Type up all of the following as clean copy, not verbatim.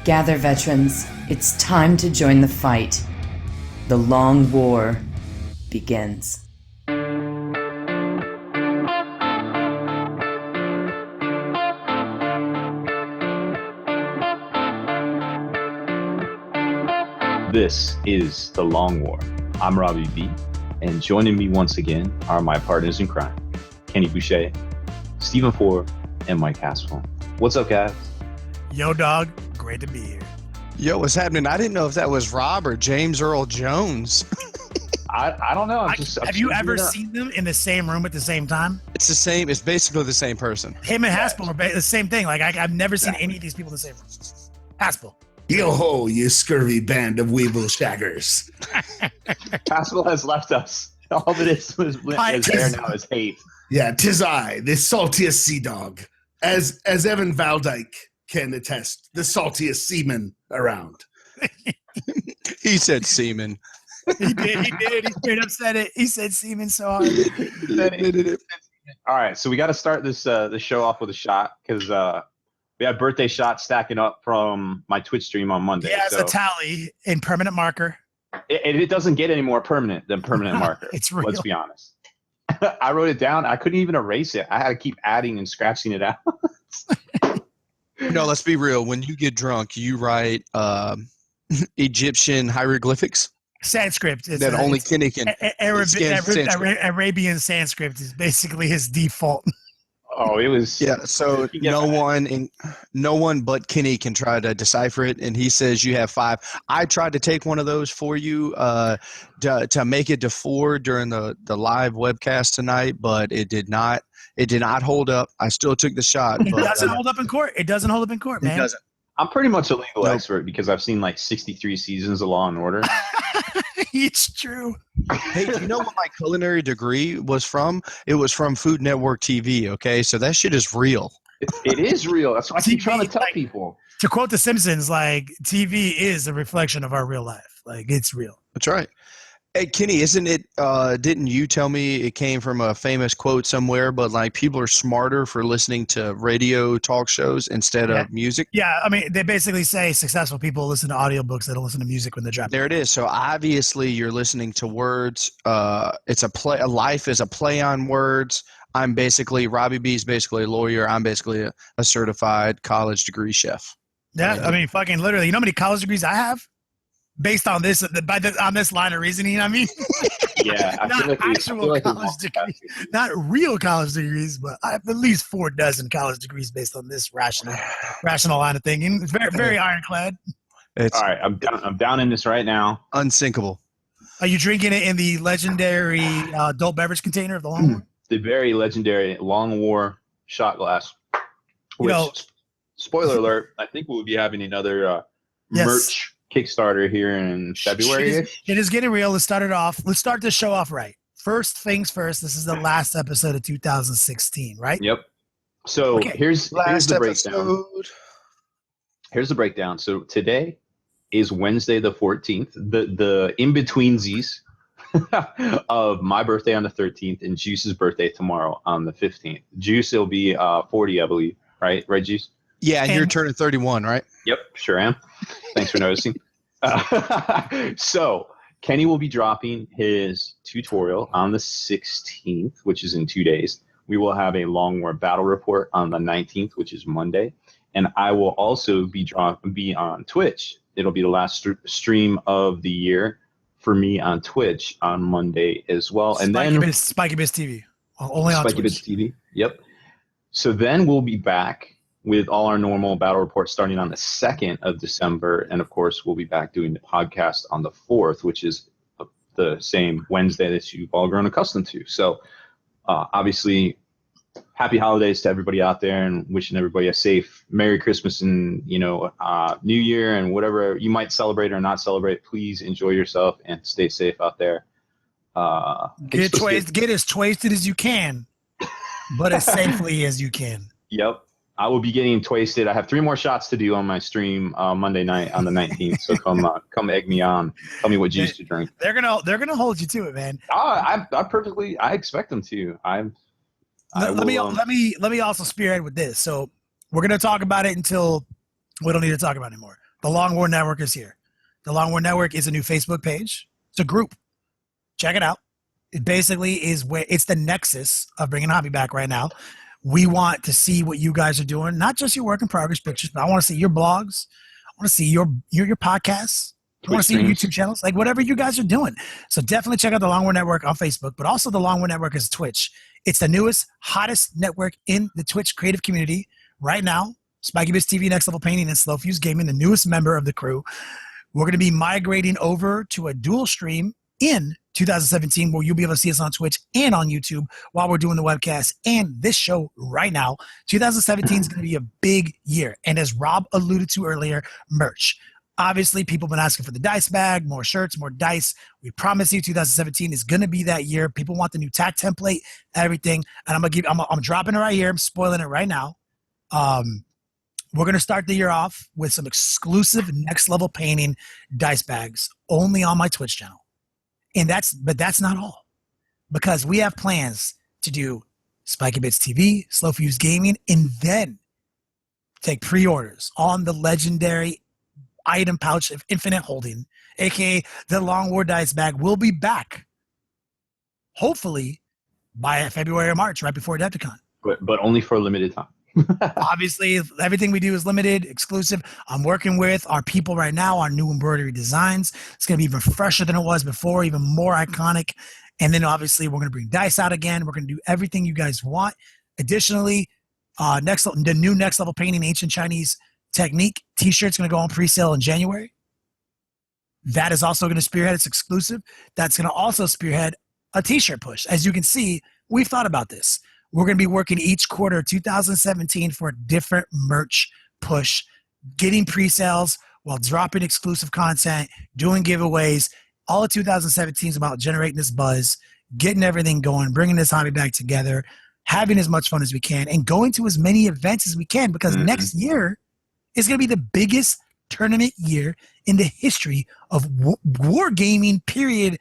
Gather, veterans. It's time to join the fight. The long war begins. This is The Long War. I'm Robbie B, and joining me once again are my partners in crime, Kenny Boucher, Stephen Ford, and Mike Haspel. What's up, guys? Yo, dog. Great to be here. Yo, what's happening? I didn't know if that was Rob or James Earl Jones. I don't know. Have you ever seen them in the same room at the same time? It's the same. It's basically the same person. Him and Haspel are the same thing. Like, I've never seen any of these people in the same room. Haspel. Yo ho, you scurvy band of weevil shaggers. Haspel has left us. All that is there now is hate. Yeah, 'tis I, the saltiest sea dog. As Evan Valdyke can attest, the saltiest seaman around. He said semen. He did. He straight up said it. He said semen so hard. All right, so we got to start this show off with a shot because we had birthday shots stacking up from my Twitch stream on Monday. Yeah, it's a tally in permanent marker. It doesn't get any more permanent than permanent marker. It's real. Let's be honest. I wrote it down. I couldn't even erase it. I had to keep adding and scratching it out. No, let's be real. When you get drunk, you write Egyptian hieroglyphics. Sanskrit. That only Kenny can. Arabian Sanskrit is basically his default. Oh, it was. Yeah, so no one but Kenny can try to decipher it, and he says you have 5. I tried to take one of those for you to make it to 4 during the live webcast tonight, but it did not hold up. I still took the shot. It doesn't hold up in court. It doesn't hold up in court, man. It doesn't. I'm pretty much a legal expert because I've seen like 63 seasons of Law and Order. It's true. Hey, do you know what my culinary degree was from? It was from Food Network TV, okay? So that shit is real. It is real. That's what I keep trying to tell people. To quote The Simpsons, like, TV is a reflection of our real life. Like, it's real. That's right. Hey, Kenny, isn't it, didn't you tell me it came from a famous quote somewhere, but like people are smarter for listening to radio talk shows instead of music? Yeah, I mean, they basically say successful people listen to audiobooks. They don't listen to music when they're driving. There it is. So obviously you're listening to words. It's a play. Life is a play on words. Robbie B is basically a lawyer. I'm basically a certified college degree chef. Yeah, I mean, fucking literally. You know how many college degrees I have? Based on this, on this line of reasoning, I mean, yeah, not actual college degrees, not real college degrees, but I have at least 4 dozen college degrees based on this rational line of thinking. It's very, very ironclad. All right, I'm down in this right now. Unsinkable. Are you drinking it in the legendary adult beverage container of the Long War? The very legendary Long War shot glass. Which, spoiler alert, I think we'll be having another merch Kickstarter here in February. It is getting real. Let's start it off. Let's start the show off right. First things first. This is the last episode of 2016, right? Yep. So here's the breakdown. Here's the breakdown. So today is Wednesday the 14th. The in-betweensies of my birthday on the 13th and Juice's birthday tomorrow on the 15th. Juice will be 40, I believe. Right, Juice? Yeah, and you're turning 31, right? Yep, sure am. Thanks for noticing. So Kenny will be dropping his tutorial on the 16th, which is in 2 days. We will have a Long War battle report on the 19th, which is Monday. And I will also be on Twitch. It'll be the last stream of the year for me on Twitch on Monday as well. And Spikey Bits TV. Only on Spikey Bits TV. Yep. So then we'll be back with all our normal battle reports starting on the 2nd of December. And, of course, we'll be back doing the podcast on the 4th, which is the same Wednesday that you've all grown accustomed to. So, obviously, happy holidays to everybody out there and wishing everybody a safe Merry Christmas and, New Year and whatever you might celebrate or not celebrate. Please enjoy yourself and stay safe out there. Get as twisted as you can, but as safely as you can. Yep. I will be getting twisted. I have 3 more shots to do on my stream Monday night on the 19th. So come egg me on. Tell me what juice to drink. They're gonna hold you to it, man. I expect them to. Let me also spearhead with this. So we're gonna talk about it until we don't need to talk about it anymore. The Long War Network is here. The Long War Network is a new Facebook page. It's a group. Check it out. It basically is where it's the nexus of bringing hobby back right now. We want to see what you guys are doing, not just your work in progress pictures, but I want to see your blogs. I want to see your podcasts. I want to see your YouTube channels, like whatever you guys are doing. So definitely check out the Long War Network on Facebook, but also the Long War Network is Twitch. It's the newest, hottest network in the Twitch creative community right now. Spikey Bits TV, Next Level Painting, and Slow Fuse Gaming, the newest member of the crew. We're going to be migrating over to a dual stream in 2017 where you'll be able to see us on Twitch and on YouTube while we're doing the webcast and this show right now. 2017 is going to be a big year. And as Rob alluded to earlier, merch. Obviously, people have been asking for the dice bag, more shirts, more dice. We promise you 2017 is going to be that year. People want the new tack template, everything. And I'm dropping it right here. I'm spoiling it right now. We're going to start the year off with some exclusive Next Level Painting dice bags only on my Twitch channel. But that's not all, because we have plans to do Spikey Bits TV, Slow Fuse Gaming, and then take pre-orders on the legendary item pouch of infinite holding, aka the Long War dice bag. Will be back, hopefully, by February or March, right before Adepticon. But only for a limited time. Obviously, everything we do is limited, exclusive. I'm working with our people right now on new embroidery designs. It's going to be even fresher than it was before, even more iconic. And then obviously we're going to bring dice out again. We're going to do everything you guys want. Additionally, the new Next Level Painting Ancient Chinese Technique t-shirt's going to go on pre-sale in January. That is also going to spearhead. It's exclusive. That's going to also spearhead a t-shirt push. As you can see, we've thought about this. We're going to be working each quarter 2017 for a different merch push, getting pre-sales while dropping exclusive content, doing giveaways. All of 2017 is about generating this buzz, getting everything going, bringing this hobby back together, having as much fun as we can, and going to as many events as we can, because next year is going to be the biggest tournament year in the history of wargaming, period.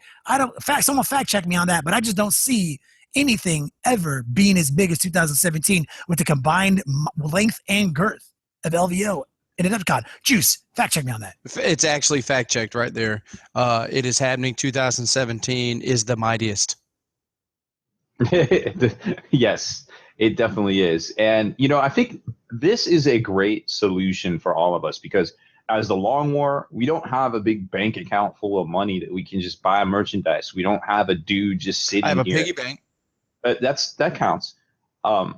Someone fact check me on that, but I just don't see anything ever being as big as 2017 with the combined length and girth of LVO and Adepticon. Juice, fact check me on that. It's actually fact checked right there. It is happening. 2017 is the mightiest. Yes, it definitely is. And, I think this is a great solution for all of us, because as the Long War, we don't have a big bank account full of money that we can just buy merchandise. We don't have a dude just sitting here. I have a piggy bank. That counts.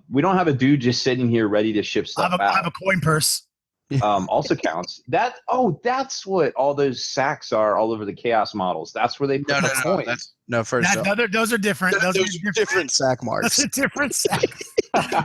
We don't have a dude just sitting here ready to ship stuff out. I have a coin purse. Also counts. That's what all those sacks are all over the chaos models. That's where they put the coins. Those are different. Those are different sack marks. Those are different sacks.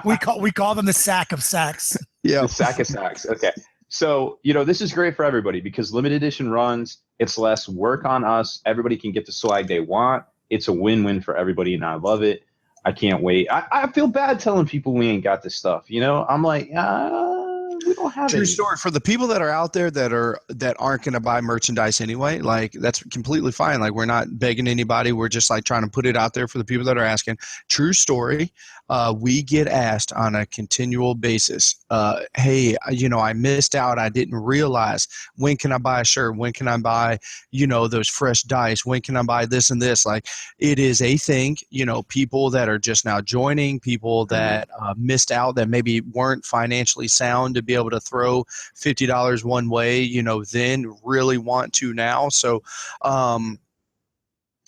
we call them the sack of sacks. Yeah, the sack of sacks. Okay. So, this is great for everybody because limited edition runs, it's less work on us. Everybody can get the swag they want. It's a win-win for everybody, and I love it. I can't wait. I feel bad telling people we ain't got this stuff. I'm like, we don't have it. True story. For the people that are out there that aren't going to buy merchandise anyway, like that's completely fine. Like we're not begging anybody. We're just like trying to put it out there for the people that are asking. True story. We get asked on a continual basis, hey, I missed out. I didn't realize. When can I buy a shirt? When can I buy, those fresh dice? When can I buy this and this? Like it is a thing, people that are just now joining, people that missed out, that maybe weren't financially sound to be able to throw $50 one way, then really want to now. So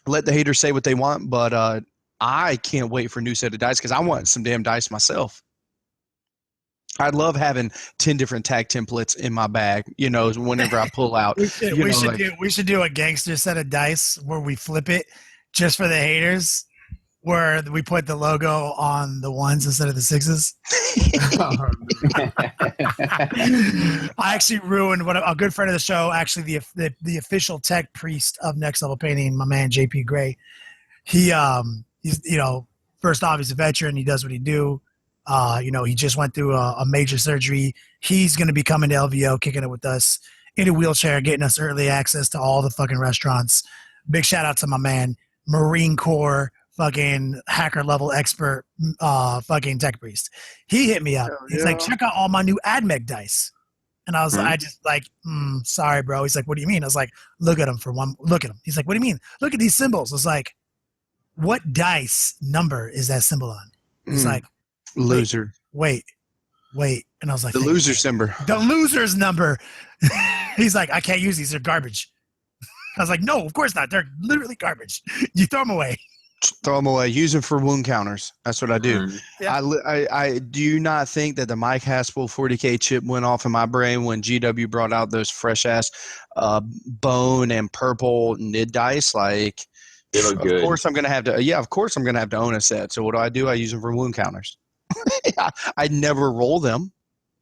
let the haters say what they want, but I can't wait for a new set of dice because I want some damn dice myself. I'd love having 10 different tag templates in my bag, whenever I pull out. We should do a gangster set of dice where we flip it just for the haters, where we put the logo on the ones instead of the sixes. I actually ruined a good friend of the show, actually the official tech priest of Next Level Painting, my man JP Gray. He's first off, he's a veteran. He does what he do. He just went through a major surgery. He's going to be coming to LVO, kicking it with us in a wheelchair, getting us early access to all the fucking restaurants. Big shout out to my man, Marine Corps, fucking hacker level expert, fucking tech priest. He hit me up. He's like, check out all my new AdMech dice. And I was, I just like, sorry, bro. He's like, what do you mean? I was like, look at him for one. Look at him. He's like, what do you mean? Look at these symbols. I was like, what dice number is that symbol on? He's like, loser. Wait. And I was like, The loser's number. The loser's number. He's like, I can't use these. They're garbage. I was like, no, of course not. They're literally garbage. You throw them away. Throw them away. Use them for wound counters. That's what I do. Yeah. I do not think that the Mike Haspel 40K chip went off in my brain when GW brought out those fresh ass bone and purple nid dice. Like, they look good. Of course I'm gonna have to. Yeah, of course I'm gonna have to own a set. So what do? I use them for wound counters. I never roll them.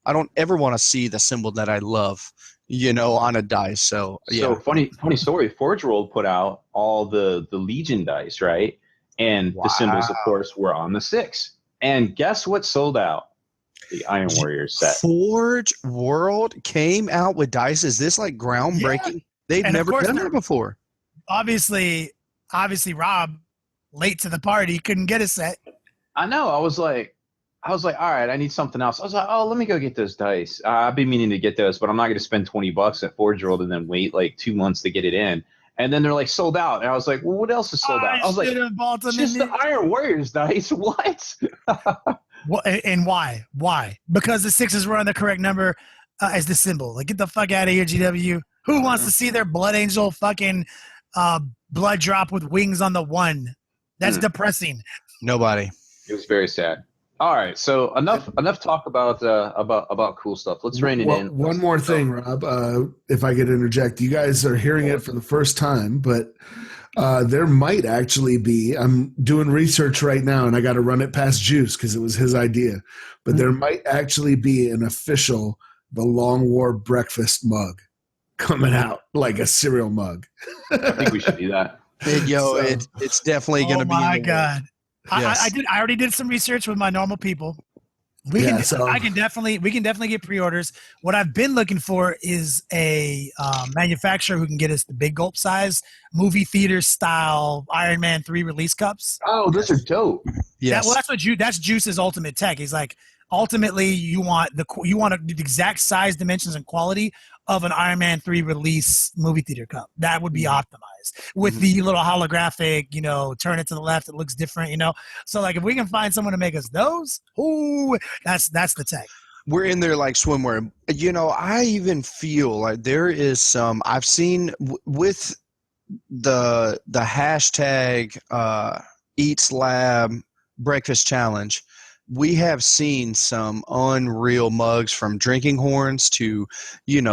I don't ever want to see the symbol that I love, on a dice. So yeah. So funny story. Forge World put out all the Legion dice, right? And the symbols, of course, were on the 6. And guess what sold out? The Iron Warriors set. Forge World came out with dice. Is this like groundbreaking? Yeah. They've never done that before. Obviously, Rob, late to the party, couldn't get a set. I know. I was like, all right, I need something else. I was like, oh, let me go get those dice. I've been meaning to get those, but I'm not going to spend $20 at Forge World and then wait like 2 months to get it in. And then they're like sold out. And I was like, well, what else is sold out? I was like, just the Iron Warriors dice. What? And why? Why? Because the 6s were on the correct number as the symbol. Like, get the fuck out of here, GW. Who wants to see their Blood Angel fucking blood drop with wings on the 1? That's depressing. Nobody. It was very sad. All right, so enough talk about cool stuff. Let's rein it in. One more thing, Rob, if I could interject. You guys are hearing it for the first time, but there might actually be. I'm doing research right now, and I got to run it past Juice because it was his idea. But there might actually be an official The Long War breakfast mug coming out, like a cereal mug. I think we should do that. It's definitely going to be. Oh my God. Yes. I already did some research with my normal people. We can definitely get pre-orders. What I've been looking for is a manufacturer who can get us the big gulp size movie theater style Iron Man 3 release cups. Oh, those are dope. Yes. That's Juice's ultimate tech. He's like, ultimately you want the exact size, dimensions, and quality of an Iron Man 3 release movie theater cup. That would be optimized with the little holographic, turn it to the left. It looks different, So like if we can find someone to make us those, that's the tech. We're in there like swimwear. I even feel like there is some, I've seen with the hashtag Eats Lab Breakfast Challenge, we have seen some unreal mugs, from drinking horns to,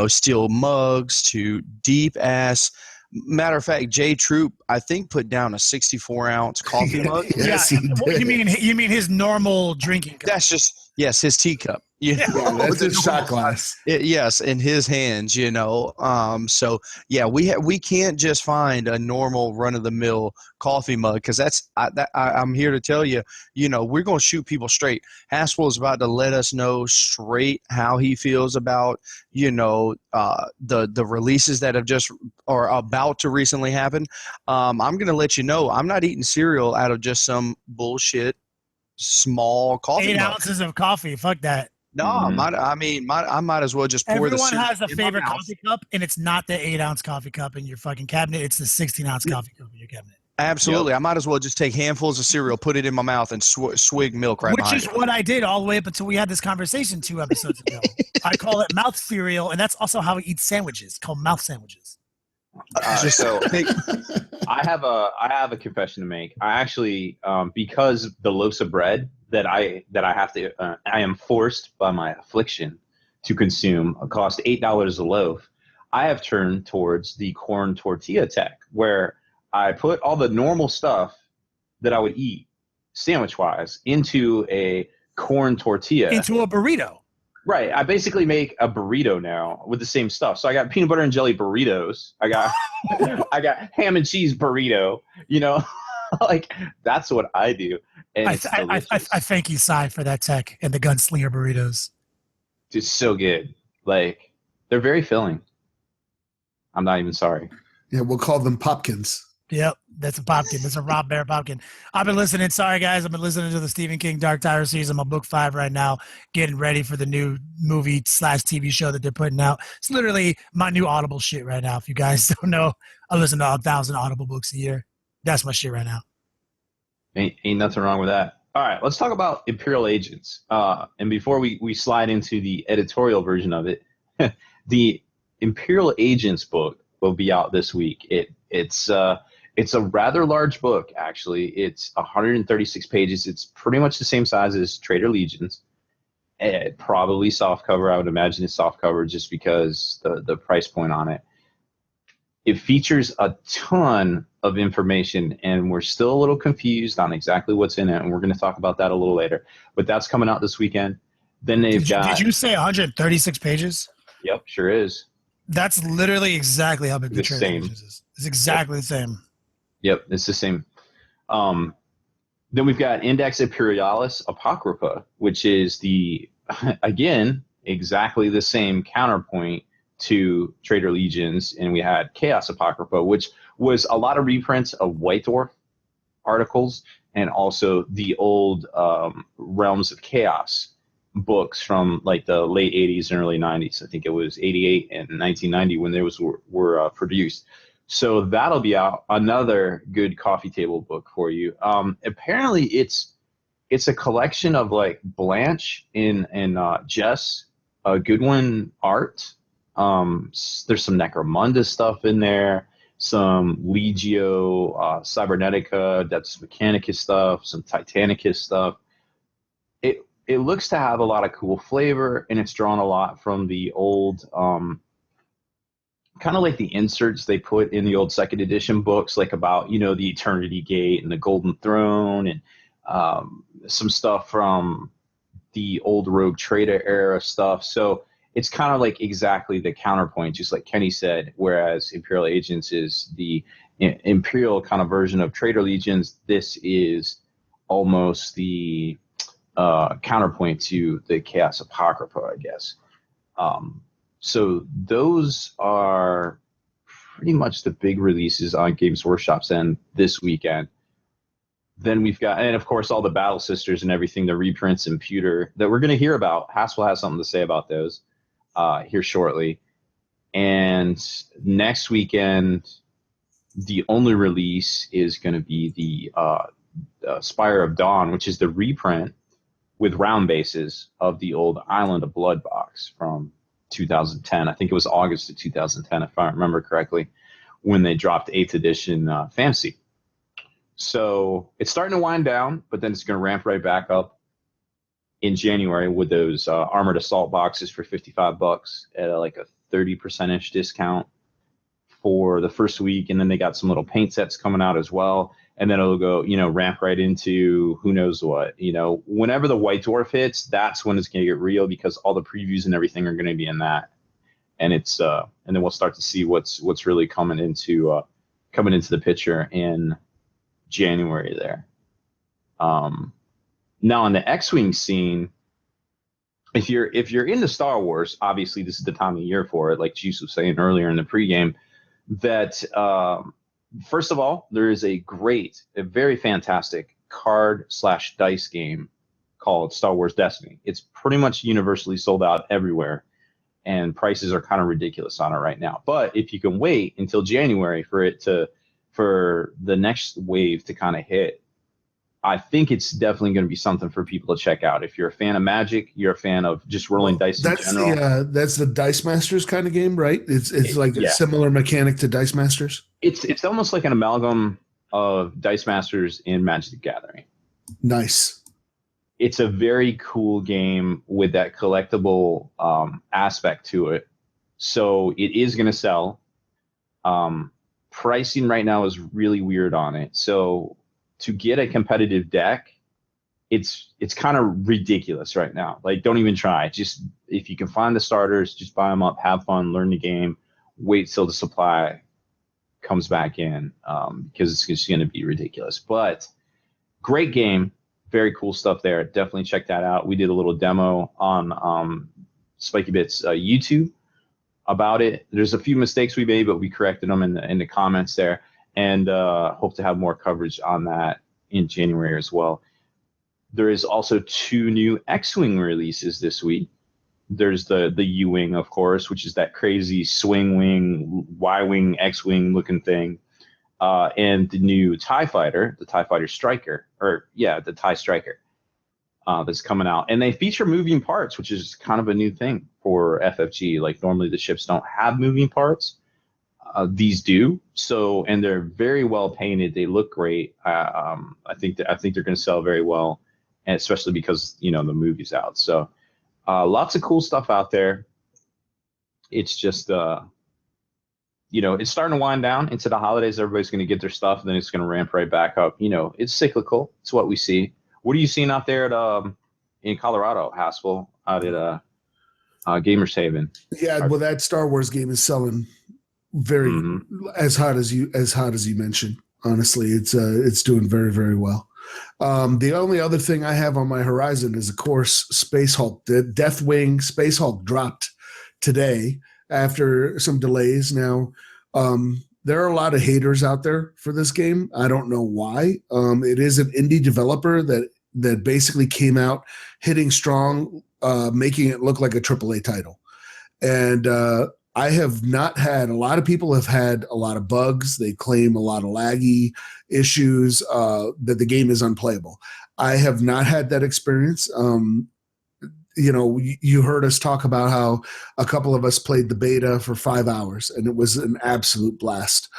steel mugs to deep ass. Matter of fact, Jay Troop, I think, put down a 64-ounce coffee mug. Yes, he did. You mean his normal drinking cup? That's just, his teacup. Yeah, that's a shot glass. Yes, in his hands, So yeah, we can't just find a normal run-of-the-mill coffee mug, because I'm here to tell you, we're gonna shoot people straight. Haspel is about to let us know straight how he feels about the releases that have just are about to recently happen. I'm gonna let you know, I'm not eating cereal out of just some bullshit small coffee 8 mug. ounces of coffee. Fuck that. No, I might as well just pour Everyone the has a favorite coffee cup, and it's not the 8-ounce coffee cup in your fucking cabinet. It's the 16-ounce coffee cup in your cabinet. Absolutely. Yep. I might as well just take handfuls of cereal, put it in my mouth, and swig milk right behind it. Which is what I did all the way up until we had this conversation 2 episodes ago. I call it mouth cereal, and that's also how I eat sandwiches, called mouth sandwiches. So I have a confession to make. I actually, because the loaves of bread that I have to, I am forced by my affliction to consume, cost $8 a loaf. I have turned towards the corn tortilla tech, where I put all the normal stuff that I would eat sandwich-wise into a corn tortilla. Into a burrito. Right. I basically make a burrito now with the same stuff. So I got peanut butter and jelly burritos. I got ham and cheese burrito, like that's what I do. And I thank you, Cy, for that tech and the gunslinger burritos. It's so good. Like, they're very filling. I'm not even sorry. Yeah, we'll call them popkins. Yep, that's a popkin. That's a Rob Bear popkin. I've been listening. Sorry, guys. I've been listening to the Stephen King Dark Tower series. I'm on book 5 right now, getting ready for the new movie / TV show that they're putting out. It's literally my new Audible shit right now. If you guys don't know, I listen to 1,000 Audible books a year. That's my shit right now. Ain't nothing wrong with that. All right, let's talk about Imperial Agents. And before we slide into the editorial version of it, the Imperial Agents book will be out this week. It's a rather large book, actually. It's 136 pages. It's pretty much the same size as Traitor Legions. Probably softcover. I would imagine it's softcover just because the price point on it. It features a ton of information, and we're still a little confused on exactly what's in it, and we're going to talk about that a little later. But that's coming out this weekend. Then did you say 136 pages? Yep, sure is. That's literally exactly how big the Traitor Legions is. It's exactly the same. Yep, it's the same. Then we've got Index Imperialis Apocrypha, which is again, exactly the same counterpoint to Traitor Legions, and we had Chaos Apocrypha, which was a lot of reprints of White Dwarf articles and also the old Realms of Chaos books from like the late 80s and early 90s. I think it was 88 and 1990 when those were produced. So that'll be out. Another good coffee table book for you. Apparently it's a collection of like Blanche and Jess Goodwin art. There's some Necromunda stuff in there, some Legio, Cybernetica, Depths Mechanicus stuff, some Titanicus stuff. It looks to have a lot of cool flavor, and it's drawn a lot from the old, kind of like the inserts they put in the old second edition books, like about, the Eternity Gate and the Golden Throne, and some stuff from the old Rogue Trader era stuff. So it's kind of like exactly the counterpoint, just like Kenny said, whereas Imperial Agents is the Imperial kind of version of Traitor Legions. This is almost the counterpoint to the Chaos Apocrypha, I guess. So those are pretty much the big releases on Games Workshop's end this weekend. Then we've got, and of course, all the Battle Sisters and everything, the reprints and Pewter that we're going to hear about. Haspel has something to say about those here shortly. And next weekend, the only release is going to be the Spire of Dawn, which is the reprint with round bases of the old Island of Blood box from 2010. I think it was August of 2010, if I remember correctly, when they dropped 8th edition Fantasy. So it's starting to wind down, but then it's going to ramp right back up in January with those Armored Assault boxes for $55 at like a 30%-ish discount for the first week. And then they got some little paint sets coming out as well. And then it'll go, ramp right into who knows what. Whenever the White Dwarf hits, that's when it's going to get real, because all the previews and everything are going to be in that. And it's and then we'll start to see what's really coming into the picture in January there. Now on the X-Wing scene, if you're into Star Wars, obviously this is the time of year for it, like Juice was saying earlier in the pregame, that first of all, there is a very fantastic card/dice game called Star Wars Destiny. It's pretty much universally sold out everywhere, and prices are kind of ridiculous on it right now. But if you can wait until January for the next wave to kind of hit, I think it's definitely going to be something for people to check out. If you're a fan of Magic, you're a fan of just rolling dice in general. That's the Dice Masters kind of game, right? It's like a similar mechanic to Dice Masters. It's almost like an amalgam of Dice Masters and Magic the Gathering. Nice. It's a very cool game with that collectible aspect to it. So it is going to sell. Pricing right now is really weird on it. So to get a competitive deck, it's kind of ridiculous right now. Like, don't even try. Just if you can find the starters, just buy them up, have fun, learn the game, wait till the supply comes back in, because it's just going to be ridiculous. But great game, very cool stuff there. Definitely check that out. We did a little demo on Spikey Bits YouTube about it. There's a few mistakes we made, but we corrected them in the comments there. and hope to have more coverage on that in January as well. There is also 2 new X-Wing releases this week. There's the U-Wing, of course, which is that crazy swing wing, Y-Wing, X-Wing looking thing. And the new TIE Fighter, the TIE Fighter Striker, the TIE Striker that's coming out. And they feature moving parts, which is kind of a new thing for FFG. Like normally the ships don't have moving parts. These do. So, and they're very well painted. They look great. I think they're going to sell very well, and especially because, the movie's out. So lots of cool stuff out there. It's just, it's starting to wind down into the holidays. Everybody's going to get their stuff, and then it's going to ramp right back up. It's cyclical. It's what we see. What are you seeing out there in Colorado, Haspel, out at Gamers Haven? Yeah, well, that Star Wars game is selling very as hot as you mentioned. Honestly, it's doing very, very well. The only other thing I have on my horizon is, of course, Space Hulk. The Deathwing Space Hulk dropped today after some delays. Now, there are a lot of haters out there for this game. I don't know why. It is an indie developer that basically came out hitting strong, making it look like a AAA title. And I have not had, a lot of people have had a lot of bugs. They claim a lot of laggy issues, that the game is unplayable. I have not had that experience. You heard us talk about how a couple of us played the beta for 5 hours, and it was an absolute blast.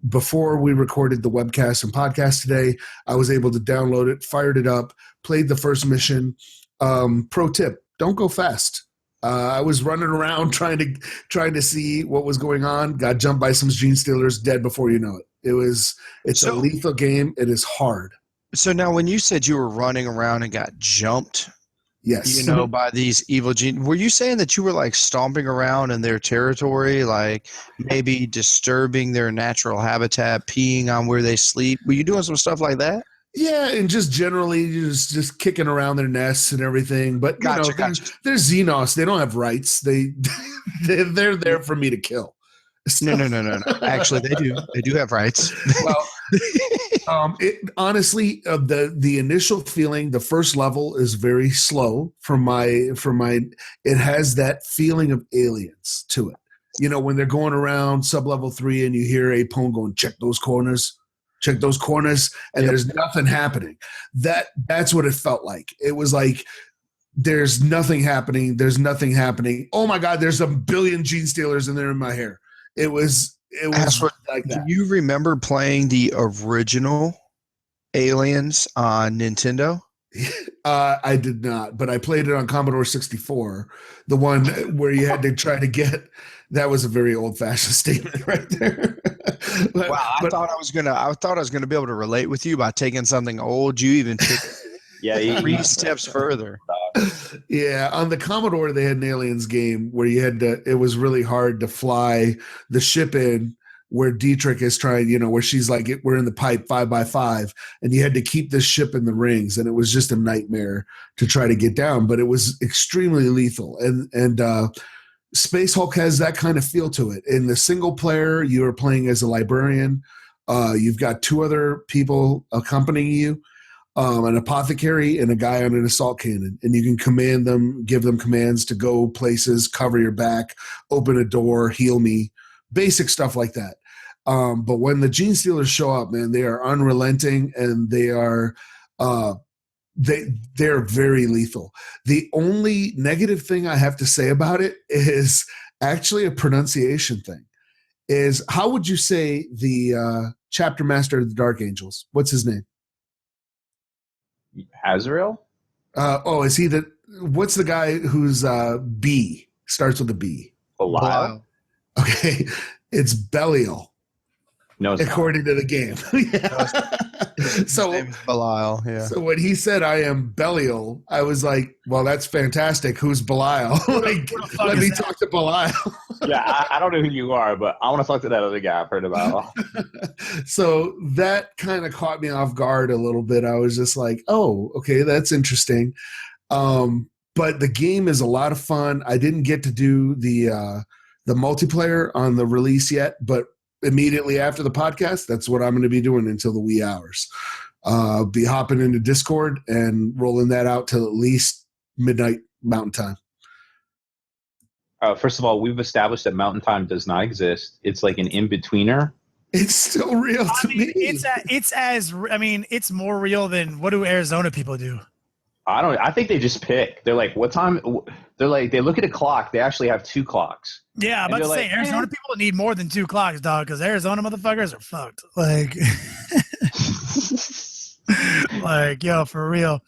Before we recorded the webcast and podcast today, I was able to download it, fired it up, played the first mission. Pro tip, don't go fast. I was running around trying to see what was going on, got jumped by some Gene Stealers, dead before you know it. It's a lethal game. It is hard. So now when you said you were running around and got jumped, yes, by these evil genes, were you saying that you were like stomping around in their territory, like maybe disturbing their natural habitat, peeing on where they sleep? Were you doing some stuff like that? Yeah, and just generally just kicking around their nests and everything. But gotcha. They're Xenos. They don't have rights. They're there for me to kill. So, No. Actually, they do. They do have rights. Well, honestly, the initial feeling, the first level is very slow for my. It has that feeling of aliens to it. When they're going around sub-level 3 and you hear a Apone going, check those corners, and there's nothing happening. That's what it felt like. It was like, there's nothing happening. Oh my God, there's a billion Gene Stealers and they're in my hair. It was like that. Do you remember playing the original Aliens on Nintendo? I did not, but I played it on Commodore 64, the one where you had to try to get. That was a very old-fashioned statement right there. I thought I was gonna be able to relate with you by taking something old. You even took 3 steps further. Yeah, on the Commodore they had an Aliens game where you had to. It was really hard to fly the ship in where Dietrich is trying. Where she's like, we're in the pipe 5x5, and you had to keep this ship in the rings, and it was just a nightmare to try to get down. But it was extremely lethal, and Space Hulk has that kind of feel to it. In the single player, you are playing as a librarian. You've got 2 other people accompanying you, an apothecary and a guy on an assault cannon. And you can command them, give them commands to go places, cover your back, open a door, heal me, basic stuff like that. But when the Gene Stealers show up, man, they are unrelenting, and they are they're very lethal. The only negative thing I have to say about it is actually a pronunciation thing. Is how would you say the chapter master of the Dark Angels? What's his name? Azrael? Is he what's the guy who's B? Starts with a B. Belial? Okay. It's Belial. No, it's according to the game. So Belial, yeah. So when he said I am Belial, I was like, well, that's fantastic. Who's Belial? Let me talk to Belial. Yeah, I don't know who you are, but I want to talk to that other guy I've heard about. So that kind of caught me off guard a little bit. I was just like, oh, okay, that's interesting. But the game is a lot of fun. I didn't get to do the multiplayer on the release yet, but immediately after the podcast, that's what I'm going to be doing until the wee hours. Be hopping into Discord and rolling that out till at least midnight Mountain Time. First of all, we've established that Mountain Time does not exist. It's like an in-betweener. It's still real to me. It's more real than what do Arizona people do? I think they just pick. They're like, what time? They're like, they look at a clock. They actually have 2 clocks. Yeah, I'm about to say, Arizona people need more than 2 clocks, dog, because Arizona motherfuckers are fucked. Like, like, yo, for real,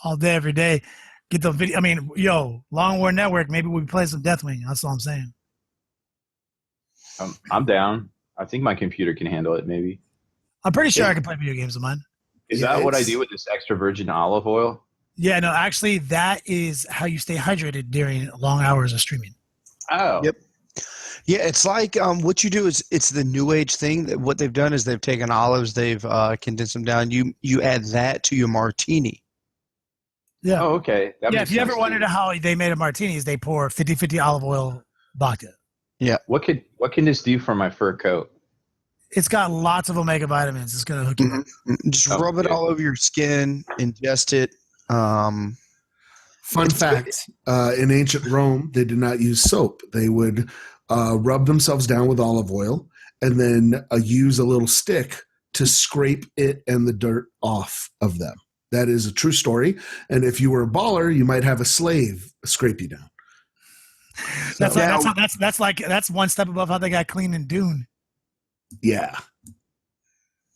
all day, every day. Get the video. I mean, yo, Long War Network, maybe we play some Deathwing. That's all I'm saying. I'm down. I think my computer can handle it, maybe. I'm pretty sure I can play video games with mine. Is that what I do with this extra virgin olive oil? Yeah, no, actually, that is how you stay hydrated during long hours of streaming. Oh. Yep. Yeah, it's like what you do is it's the new age thing. That what they've done is they've taken olives, they've condensed them down. You add that to your martini. Yeah. Oh, okay. That If you ever wondered how they made a martini, is they pour 50-50 olive oil vodka. Yeah. What can this do for my fur coat? It's got lots of omega vitamins. It's gonna hook you up. Just rub it all over your skin, ingest it. Fun fact, in ancient Rome, they did not use soap. They would rub themselves down with olive oil and then use a little stick to scrape it and the dirt off of them. That is a true story. And if you were a baller, you might have a slave scrape you down. That's one step above how they got clean in Dune. Yeah.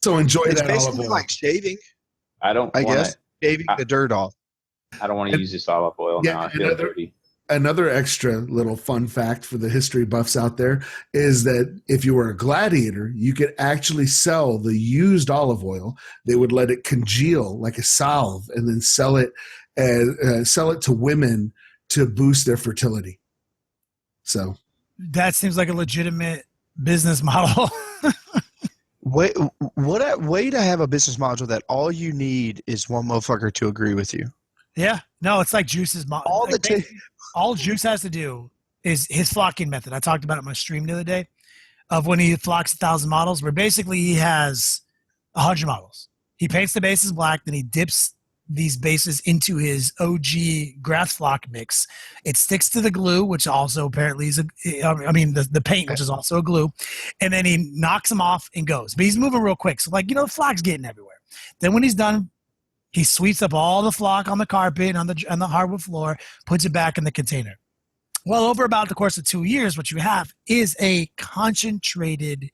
So enjoy It's that basically olive oil. like shaving. I guess shaving the dirt off. I don't want to use this olive oil now. I feel dirty. Another extra little fun fact for the history buffs out there is that if you were a gladiator, you could actually sell the used olive oil. They would let it congeal like a salve and then sell it to women to boost their fertility. So that seems like a legitimate business model. What a way to have a business model that all you need is one motherfucker to agree with you. Yeah, no, it's like Juice's model. All Juice has to do is his flocking method. I talked about it on my stream the other day of when he flocks 1,000 models, where basically he has 100 models. He paints the bases black, then he dips these bases into his OG grass flock mix. It sticks to the glue, which also apparently is the paint, which is also a glue, and then he knocks them off and goes. But he's moving real quick, so the flock's getting everywhere. Then when he's done, he sweeps up all the flock on the carpet and on the hardwood floor, puts it back in the container. Well, over about the course of 2 years, what you have is a concentrated,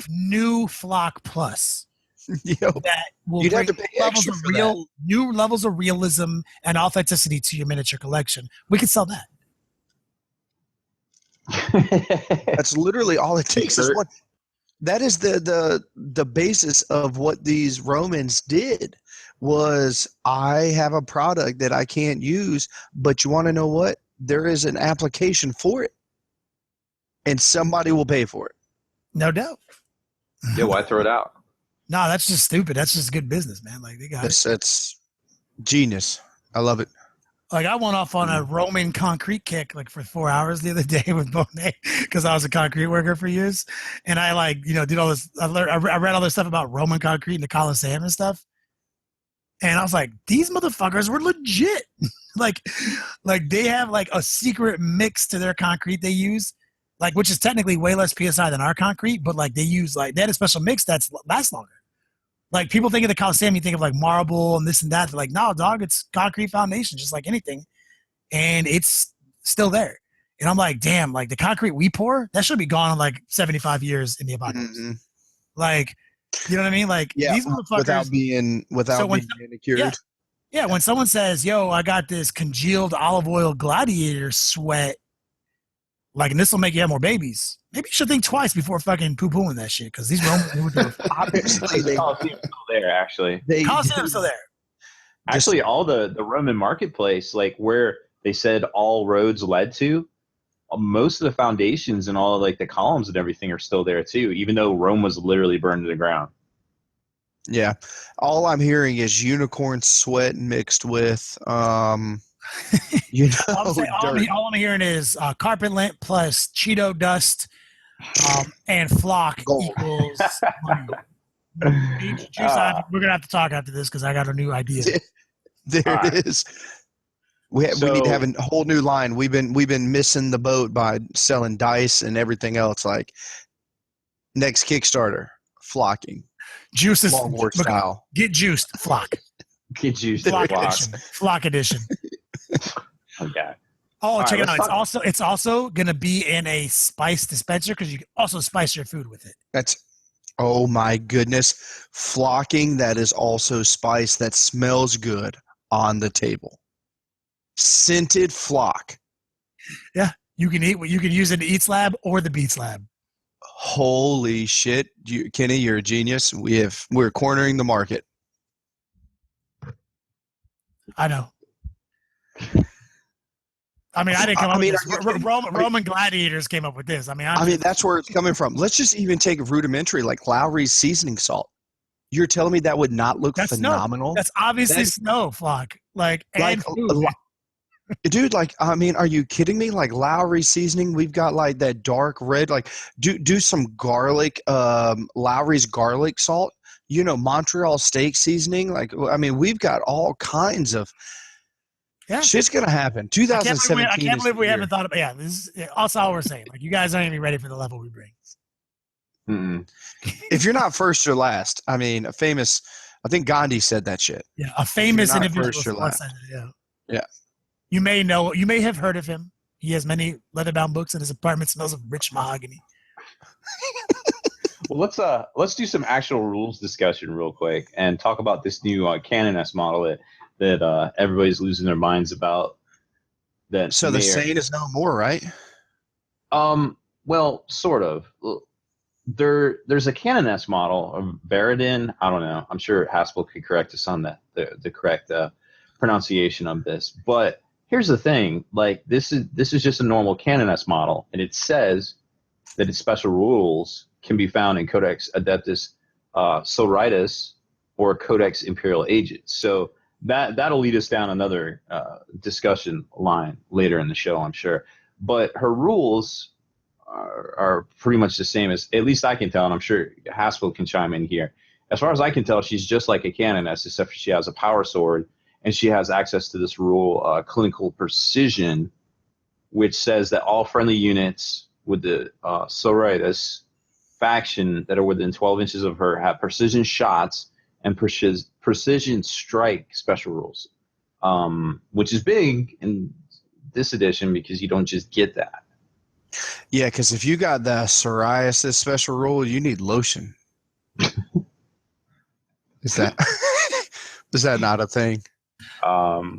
new flock plus. That will bring new levels of realism and authenticity to your miniature collection. We can sell that. That's literally all it takes. Is one. That is the basis of what these Romans did. Was I have a product that I can't use, but you want to know what? There is an application for it, and somebody will pay for it. No doubt. Yeah, why throw it out? No, that's just stupid. That's just good business, man. They got it. That's genius. I love it. I went off on a Roman concrete kick for 4 hours the other day with Bonet because I was a concrete worker for years, and I did all this. I read all this stuff about Roman concrete and the Colosseum and stuff, and I was like, these motherfuckers were legit. They have a secret mix to their concrete they use, which is technically way less PSI than our concrete, but they use they had a special mix that lasts longer. People think of the Colosseum, you think of marble and this and that. They're like, no, dog, it's concrete foundation, just like anything. And it's still there. And I'm like, damn, the concrete we pour, that should be gone in 75 years in the apocalypse. Mm-hmm. You know what I mean? These motherfuckers. Without being manicured. Yeah, when someone says, yo, I got this congealed olive oil gladiator sweat, and this will make you have more babies. Maybe you should think twice before fucking poo-pooing that shit, because these Romans were obviously the Colosseum's still there, actually. Colosseum's still there. Actually, all the Roman marketplace, where they said all roads led to, most of the foundations and all the columns and everything are still there too, even though Rome was literally burned to the ground. Yeah. All I'm hearing is unicorn sweat mixed with all I'm hearing is carpet lint plus Cheeto dust And flock Gold. equals money. Juice, we're gonna have to talk after this because I got a new idea. There All right. it is. We need to have a whole new line. We've been missing the boat by selling dice and everything else. Like next Kickstarter, flocking, Juice is long war style. Get juiced, flock. Get juiced. Flock Flock. edition. Flock edition. Okay. Oh, All check right, it out. let's It's also gonna be in a spice dispenser because you can also spice your food with it. Oh my goodness. Flocking that is also spice that smells good on the table. Scented flock. Yeah, you can use it in the Eats Lab or the Beats Lab. Holy shit. Kenny, you're a genius. We're cornering the market. I know. I mean, I didn't come up with this. Roman gladiators came up with this. I mean, that's where it's coming from. Let's just even take a rudimentary like Lowry's seasoning salt. You're telling me that would not look phenomenal? That's obviously snow, flock. Dude, are you kidding me? Like Lowry's seasoning, we've got like that dark red. Like, do some garlic, Lowry's garlic salt. Montreal steak seasoning. Like, I mean, we've got all kinds of. Yeah, shit's gonna happen. 2017. I can't believe we haven't thought about. Yeah, this is also all we're saying. Like, you guys aren't even ready for the level we bring. Mm-mm. If you're not first or last, I mean, I think Gandhi said that shit. Yeah, a famous individual. First or last. Yeah. You may have heard of him. He has many leather-bound books, and his apartment smells of rich mahogany. Well, let's do some actual rules discussion real quick and talk about this new Canoness model that everybody's losing their minds about. So the Saint is no more, right? Well, sort of. There's a Canoness model of Baradin. I don't know. I'm sure Haspel could correct us on the correct pronunciation of this. But here's the thing: like this is just a normal Canoness model, and it says that its special rules can be found in Codex Adeptus Sororitas or Codex Imperial Agents. So that'll lead us down another discussion line later in the show, I'm sure. But her rules are pretty much the same as, at least I can tell, and I'm sure Haspel can chime in here. As far as I can tell, she's just like a Canoness, except she has a power sword, and she has access to this rule, Clinical Precision, which says that all friendly units with the Sororitas faction that are within 12 inches of her have precision shots and precision strike special rules, which is big in this edition because you don't just get that. Yeah, because if you got the psoriasis special rule, you need lotion. Is that not a thing?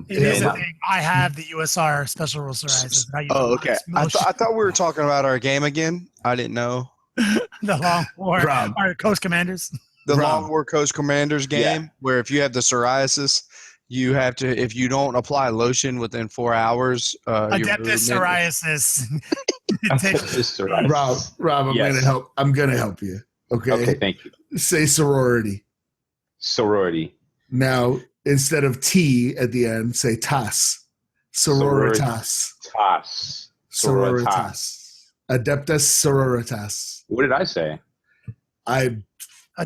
It is a thing. I have the USR special rule psoriasis. Oh, okay. I thought we were talking about our game again. I didn't know. The Long War, our Coast Commanders. The Long War Coast Commanders game, where if you have the psoriasis, you have to, if you don't apply lotion within 4 hours, Adeptus psoriasis. Rob, I'm gonna help you. Okay, thank you. Say sorority. Sorority. Now, instead of T at the end, say tas. Sororitas. Sororitas. Adeptus sororitas. What did I say? Adeptus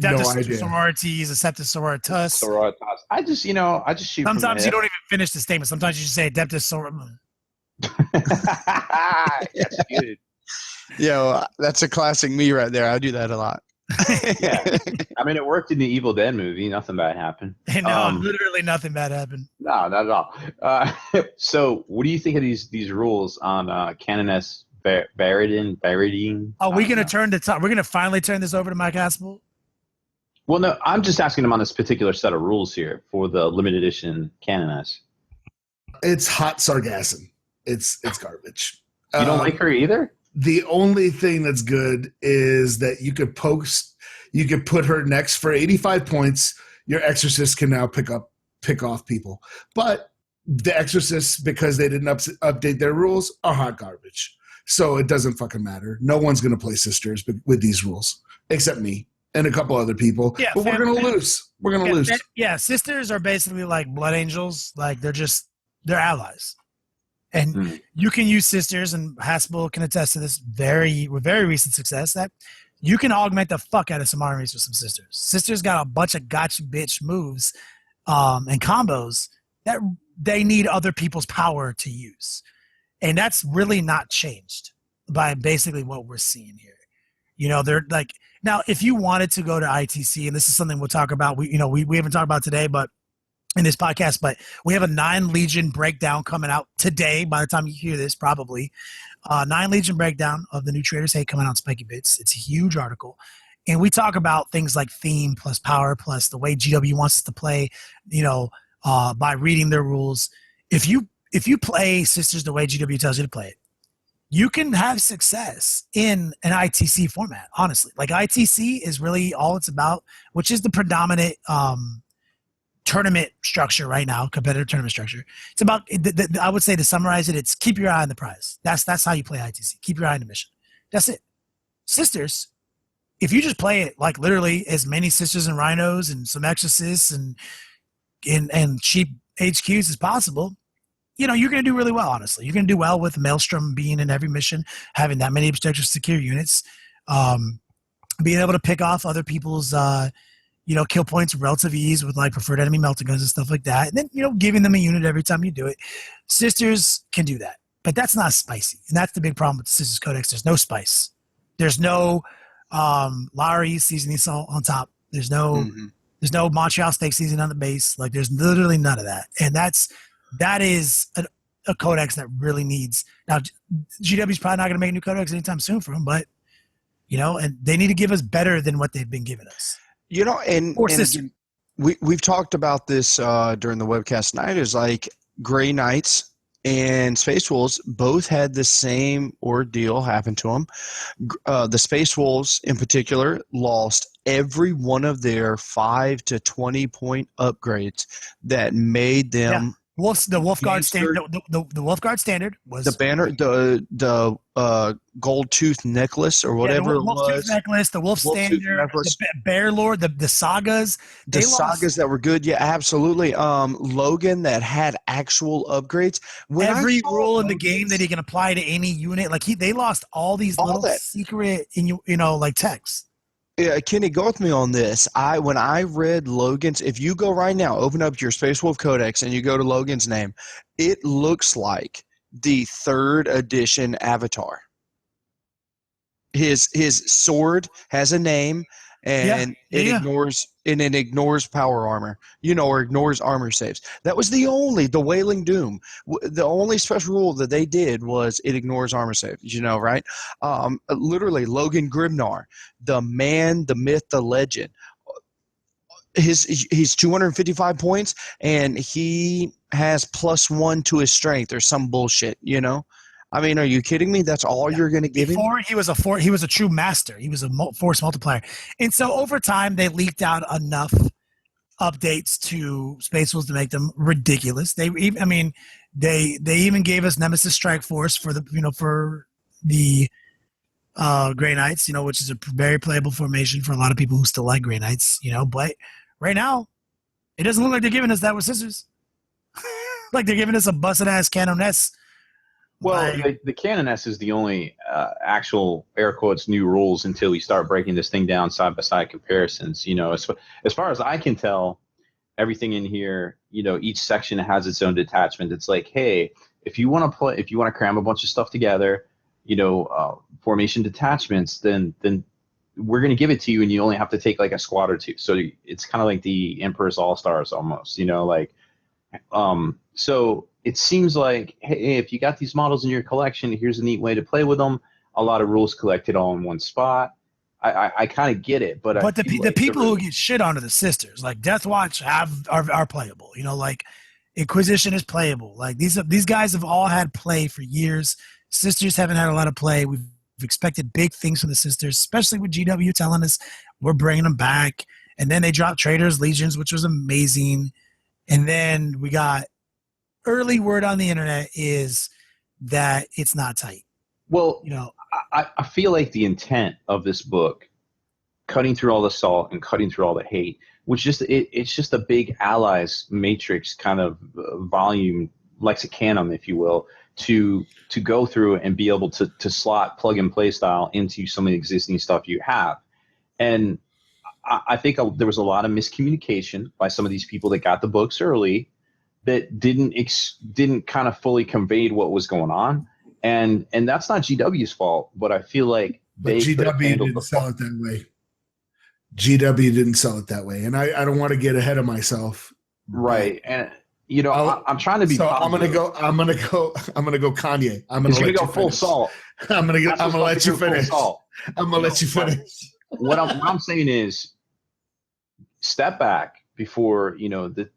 no idea. sororities, Adeptus sororitas. Sororitas. I just shoot. Sometimes you don't even finish the statement. Sometimes you just say Adeptus sororitas. Yes, good. Yo, that's a classic me right there. I do that a lot. Yeah, I mean, it worked in the Evil Dead movie. Nothing bad happened. No, literally nothing bad happened. No, not at all. So, what do you think of these rules on Canoness Baradin? Are we going to we're going to finally turn this over to Mike Haspel? Well, no, I'm just asking him on this particular set of rules here for the limited edition Canoness. It's hot sargassum. It's garbage. You don't like her either? The only thing that's good is that you could put her next for 85 points. Your exorcist can now pick off people. But the exorcists, because they didn't update their rules, are hot garbage. So it doesn't fucking matter. No one's going to play sisters with these rules, except me and a couple other people. Yeah, but we're going to lose. We're going to lose. Yeah, sisters are basically like blood angels. Like they're allies. And Mm. you can use sisters, and Haspel can attest to this very recent success, that you can augment the fuck out of some armies with some sisters. Sisters got a bunch of gotcha bitch moves and combos that they need other people's power to use. And that's really not changed by basically what we're seeing here. You know, they're like, now if you wanted to go to ITC, and this is something we'll talk about, we haven't talked about today, but in this podcast, but we have a 9 Legion breakdown coming out today. By the time you hear this, probably 9 Legion breakdown of the new Traitors Hate coming out on Spikey Bits. It's a huge article, and we talk about things like theme plus power plus the way GW wants us to play. You know, by reading their rules. If you play Sisters the way GW tells you to play it, you can have success in an ITC format. Honestly, like ITC is really all it's about, which is the predominant tournament structure right now, competitive tournament structure. It's about, I would say, to summarize it, it's keep your eye on the prize. That's how you play ITC. Keep your eye on the mission. That's it. Sisters, if you just play it like literally as many sisters and rhinos and some exorcists and cheap HQs as possible, you know, you're going to do really well, honestly. You're going to do well with Maelstrom being in every mission, having that many objective secure units, being able to pick off other people's kill points with relative ease with like preferred enemy melting guns and stuff like that. And then, you know, giving them a unit every time you do it. Sisters can do that, but that's not spicy. And that's the big problem with the Sisters Codex. There's no spice. There's no Lowry seasoning salt on top. There's no Montreal steak seasoning on the base. Like there's literally none of that. And that is a codex that really needs. Now, GW's probably not going to make a new codex anytime soon for them, but, you know, and they need to give us better than what they've been giving us. You know, and we've talked about this during the webcast tonight, is like Grey Knights and Space Wolves both had the same ordeal happen to them. The Space Wolves in particular lost every one of their 5 to 20 point upgrades that made them the Wolfguard standard. The Wolfguard standard was the banner, the gold tooth necklace or whatever the wolf tooth necklace, the wolf standard, the bear lord, the sagas. The sagas that were good, yeah, absolutely. Logan that had actual upgrades. Every rule in the game that he can apply to any unit, like they lost all these little secret, like texts. Yeah, Kenny, go with me on this. When I read Logan's, if you go right now, open up your Space Wolf Codex and you go to Logan's name, it looks like the 3rd edition Avatar. His sword has a name, and it ignores power armor, or ignores armor saves. That was the Wailing Doom. The only special rule that they did was it ignores armor saves, right? Literally, Logan Grimnar, the man, the myth, the legend. He's 255 points, and he has +1 to his strength or some bullshit, I mean, are you kidding me? That's all you're going to give him? Before he was a true master. He was a force multiplier. And so over time, they leaked out enough updates to Space Wolves to make them ridiculous. They even gave us Nemesis Strike Force for the Grey Knights, which is a very playable formation for a lot of people who still like Grey Knights, but right now, it doesn't look like they're giving us that with Sisters. Like they're giving us a busted ass Canoness. Well, the Canoness is the only actual, air quotes, new rules until we start breaking this thing down side-by-side comparisons. As far as I can tell, everything in here, each section has its own detachment. It's like, hey, if you want to cram a bunch of stuff together, formation detachments, then we're going to give it to you, and you only have to take like a squad or two. So it's kind of like the Emperor's All-Stars almost, so it seems like, hey, if you got these models in your collection, here's a neat way to play with them. A lot of rules collected all in one spot. I kind of get it, but the people who get shit onto the Sisters, like Death Watch, are playable. Like Inquisition is playable. Like these guys have all had play for years. Sisters haven't had a lot of play. We've expected big things from the Sisters, especially with GW telling us we're bringing them back. And then they dropped Traitors, Legions, which was amazing. And then we got early word on the internet is that it's not tight. Well, I feel like the intent of this book, cutting through all the salt and cutting through all the hate, it's just a big allies matrix kind of volume, lexicanum, if you will, to go through and be able to slot plug and play style into some of the existing stuff you have. And I think there was a lot of miscommunication by some of these people that got the books early that didn't kind of fully convey what was going on. And that's not GW's fault, but I feel like GW didn't sell it that way. GW didn't sell it that way. And I don't want to get ahead of myself. Right. And I'm trying to be so positive. I'm gonna go Kanye. I'm gonna go full salt. I'm gonna let you finish. I'm gonna let you finish. What I'm saying is step back before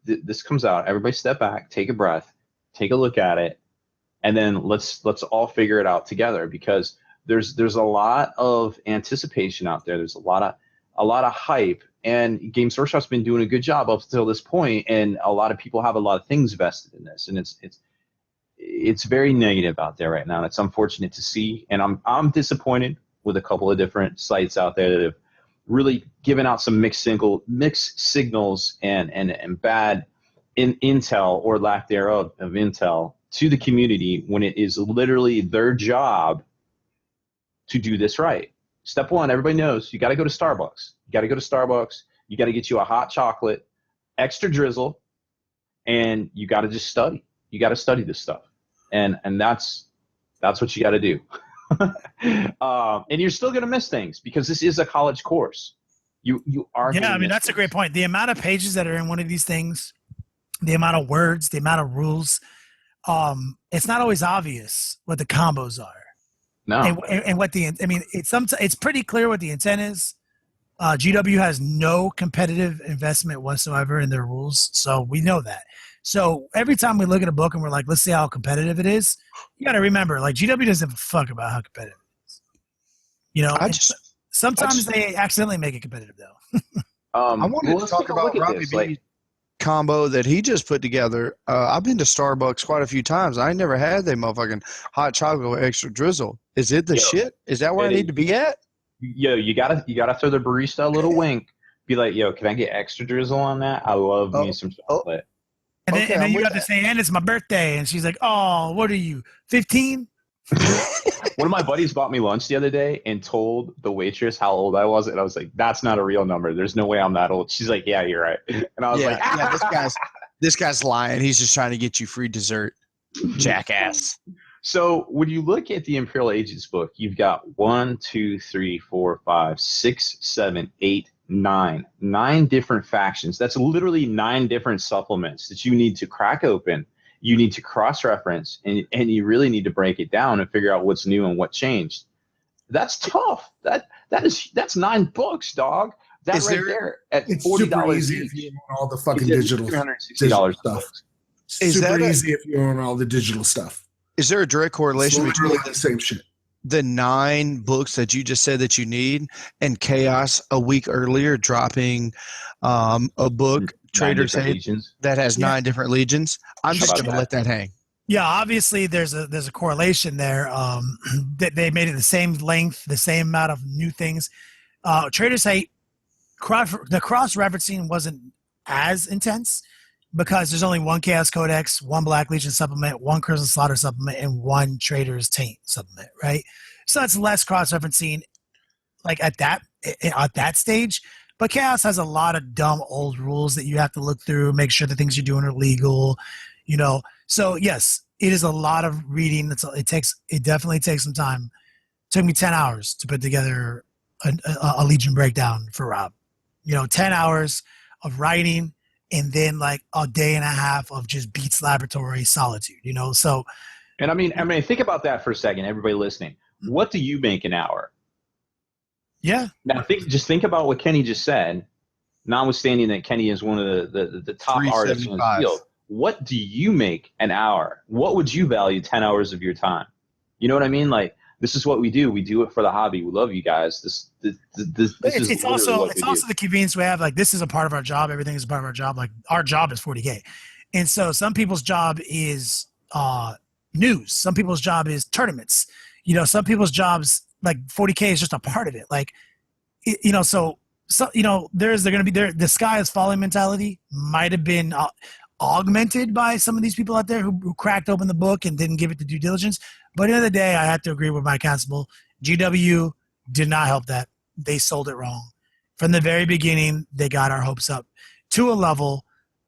this comes out. Everybody step back, take a breath, take a look at it, and then let's all figure it out together, because there's a lot of anticipation out there. There's a lot of hype, and Games Workshop's been doing a good job up until this point, and a lot of people have a lot of things vested in this, and it's very negative out there right now. And it's unfortunate to see, and I'm disappointed with a couple of different sites out there that have really given out some mixed signals and bad intel or lack thereof of intel to the community, when it is literally their job to do this right. Step one, everybody knows you got to go to Starbucks. You got to get you a hot chocolate, extra drizzle, and you got to just study. You got to study this stuff, and that's what you got to do. And you're still going to miss things because this is a college course. You are. Yeah, I mean that's a great point. The amount of pages that are in one of these things, the amount of words, the amount of rules, it's not always obvious what the combos are. No. And what it's pretty clear what the intent is. GW has no competitive investment whatsoever in their rules, so we know that. So every time we look at a book and we're like, let's see how competitive it is, you got to remember, like, GW doesn't give a fuck about how competitive it is. Sometimes they accidentally make it competitive, though. I wanted to talk about Robbie B combo that he just put together. I've been to Starbucks quite a few times. I ain't never had that motherfucking hot chocolate with extra drizzle. Is it the shit? Is that where I need to be at? Yo, you gotta throw the barista a little wink. Be like, yo, can I get extra drizzle on that? I love me some chocolate. And then you have to say, and it's my birthday. And she's like, oh, what are you, 15? One of my buddies bought me lunch the other day and told the waitress how old I was. And I was like, that's not a real number. There's no way I'm that old. She's like, yeah, you're right. And I was like, this guy's lying. He's just trying to get you free dessert. Jackass. So when you look at the Imperial Agents book, you've got 1, 2, 3, 4, 5, 6, 7, 8, 9 different factions. That's literally 9 different supplements that you need to crack open. You need to cross-reference, and you really need to break it down and figure out what's new and what changed. That's tough. That's 9 books, dog. That's right there at $40 easy if you own all the fucking digital stuff. Super easy if you own all the digital stuff. Is there a direct correlation between the same shit? The 9 books that you just said that you need and Chaos a week earlier dropping a book, Traitors that has 9 different legions? I'm just going to let that hang. Yeah, obviously there's a correlation there. That they made it the same length, the same amount of new things. Traitors hate the cross-referencing wasn't as intense because there's only 1 Chaos Codex, 1 Black Legion supplement, 1 Crimson Slaughter supplement, and 1 Traitors Taint supplement, right? So it's less cross-referencing like at that stage. But Chaos has a lot of dumb old rules that you have to look through, make sure the things you're doing are legal, So yes, it is a lot of reading. It definitely takes some time. It took me 10 hours to put together a Legion breakdown for Rob. 10 hours of writing and then like a day and a half of just Beats Laboratory solitude, So. And I mean, think about that for a second, everybody listening. What do you make an hour? Yeah. Now think about what Kenny just said, notwithstanding that Kenny is one of the top artists in his field. What do you make an hour? What would you value 10 hours of your time? You know what I mean? Like, this is what we do. We do it for the hobby. We love you guys. It's also the convenience we have. Like, this is a part of our job. Everything is a part of our job. Like, our job is 40K. And so some people's job is news. Some people's job is tournaments. Some people's jobs, like 40K is just a part of it. Like, so there's going to be the sky is falling mentality might have been augmented by some of these people out there who cracked open the book and didn't give it the due diligence. But at the end of the day, I have to agree with my constable. GW did not help that. They sold it wrong. From the very beginning, they got our hopes up to a level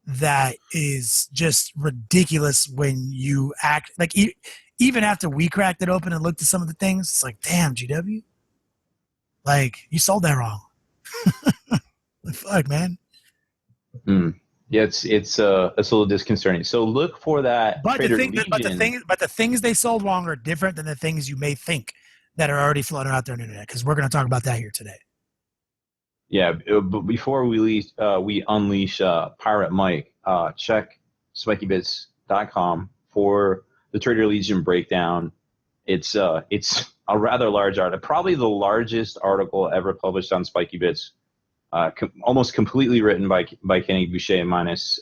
that is just ridiculous when you act like even after we cracked it open and looked at some of the things, it's like, damn, GW, like you sold that wrong. Fuck, man. Yeah, it's a little disconcerting. So look for that. But the things they sold wrong are different than the things you may think that are already floating out there on the internet, because we're going to talk about that here today. Yeah, but before we unleash Pirate Mike, check spikybits.com for the Traitor Legion breakdown. It's a rather large article, probably the largest article ever published on Spikey Bits, almost completely written by Kenny Boucher, minus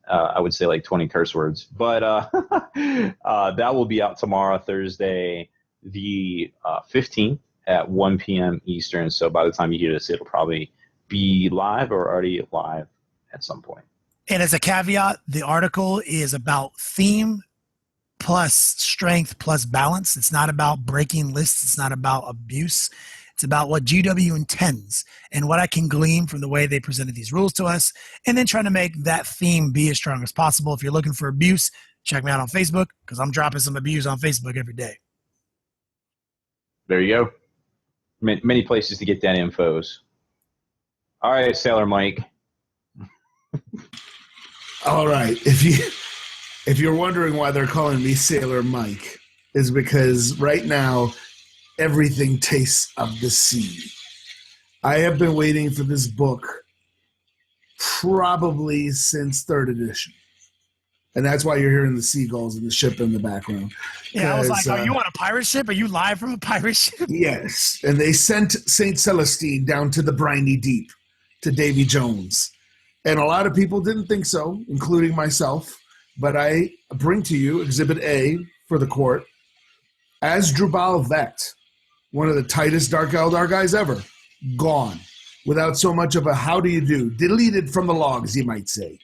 I would say like 20 curse words. But that will be out tomorrow, Thursday, the 15th at 1 p.m. Eastern. So by the time you hear this, it'll probably be live or already live at some point. And as a caveat, the article is about theme plus strength plus balance. It's not about breaking lists. It's not about abuse. It's about what GW intends and what I can glean from the way they presented these rules to us, and then trying to make that theme be as strong as possible. If you're looking for abuse, check me out on Facebook, because I'm dropping some abuse on Facebook every day. There you go. Many places to get that infos. All right, Sailor Mike. All right. If you're wondering why they're calling me Sailor Mike, is because right now everything tastes of the sea. I have been waiting for this book probably since 3rd edition. And that's why you're hearing the seagulls and the ship in the background. Yeah, I was like, are you on a pirate ship? Are you live from a pirate ship? Yes. And they sent St. Celestine down to the briny deep, to Davy Jones. And a lot of people didn't think so, including myself. But I bring to you Exhibit A for the court. As Drubal Vet, one of the tightest Dark Eldar guys ever, gone. Without so much of a how do you do, deleted from the logs, you might say.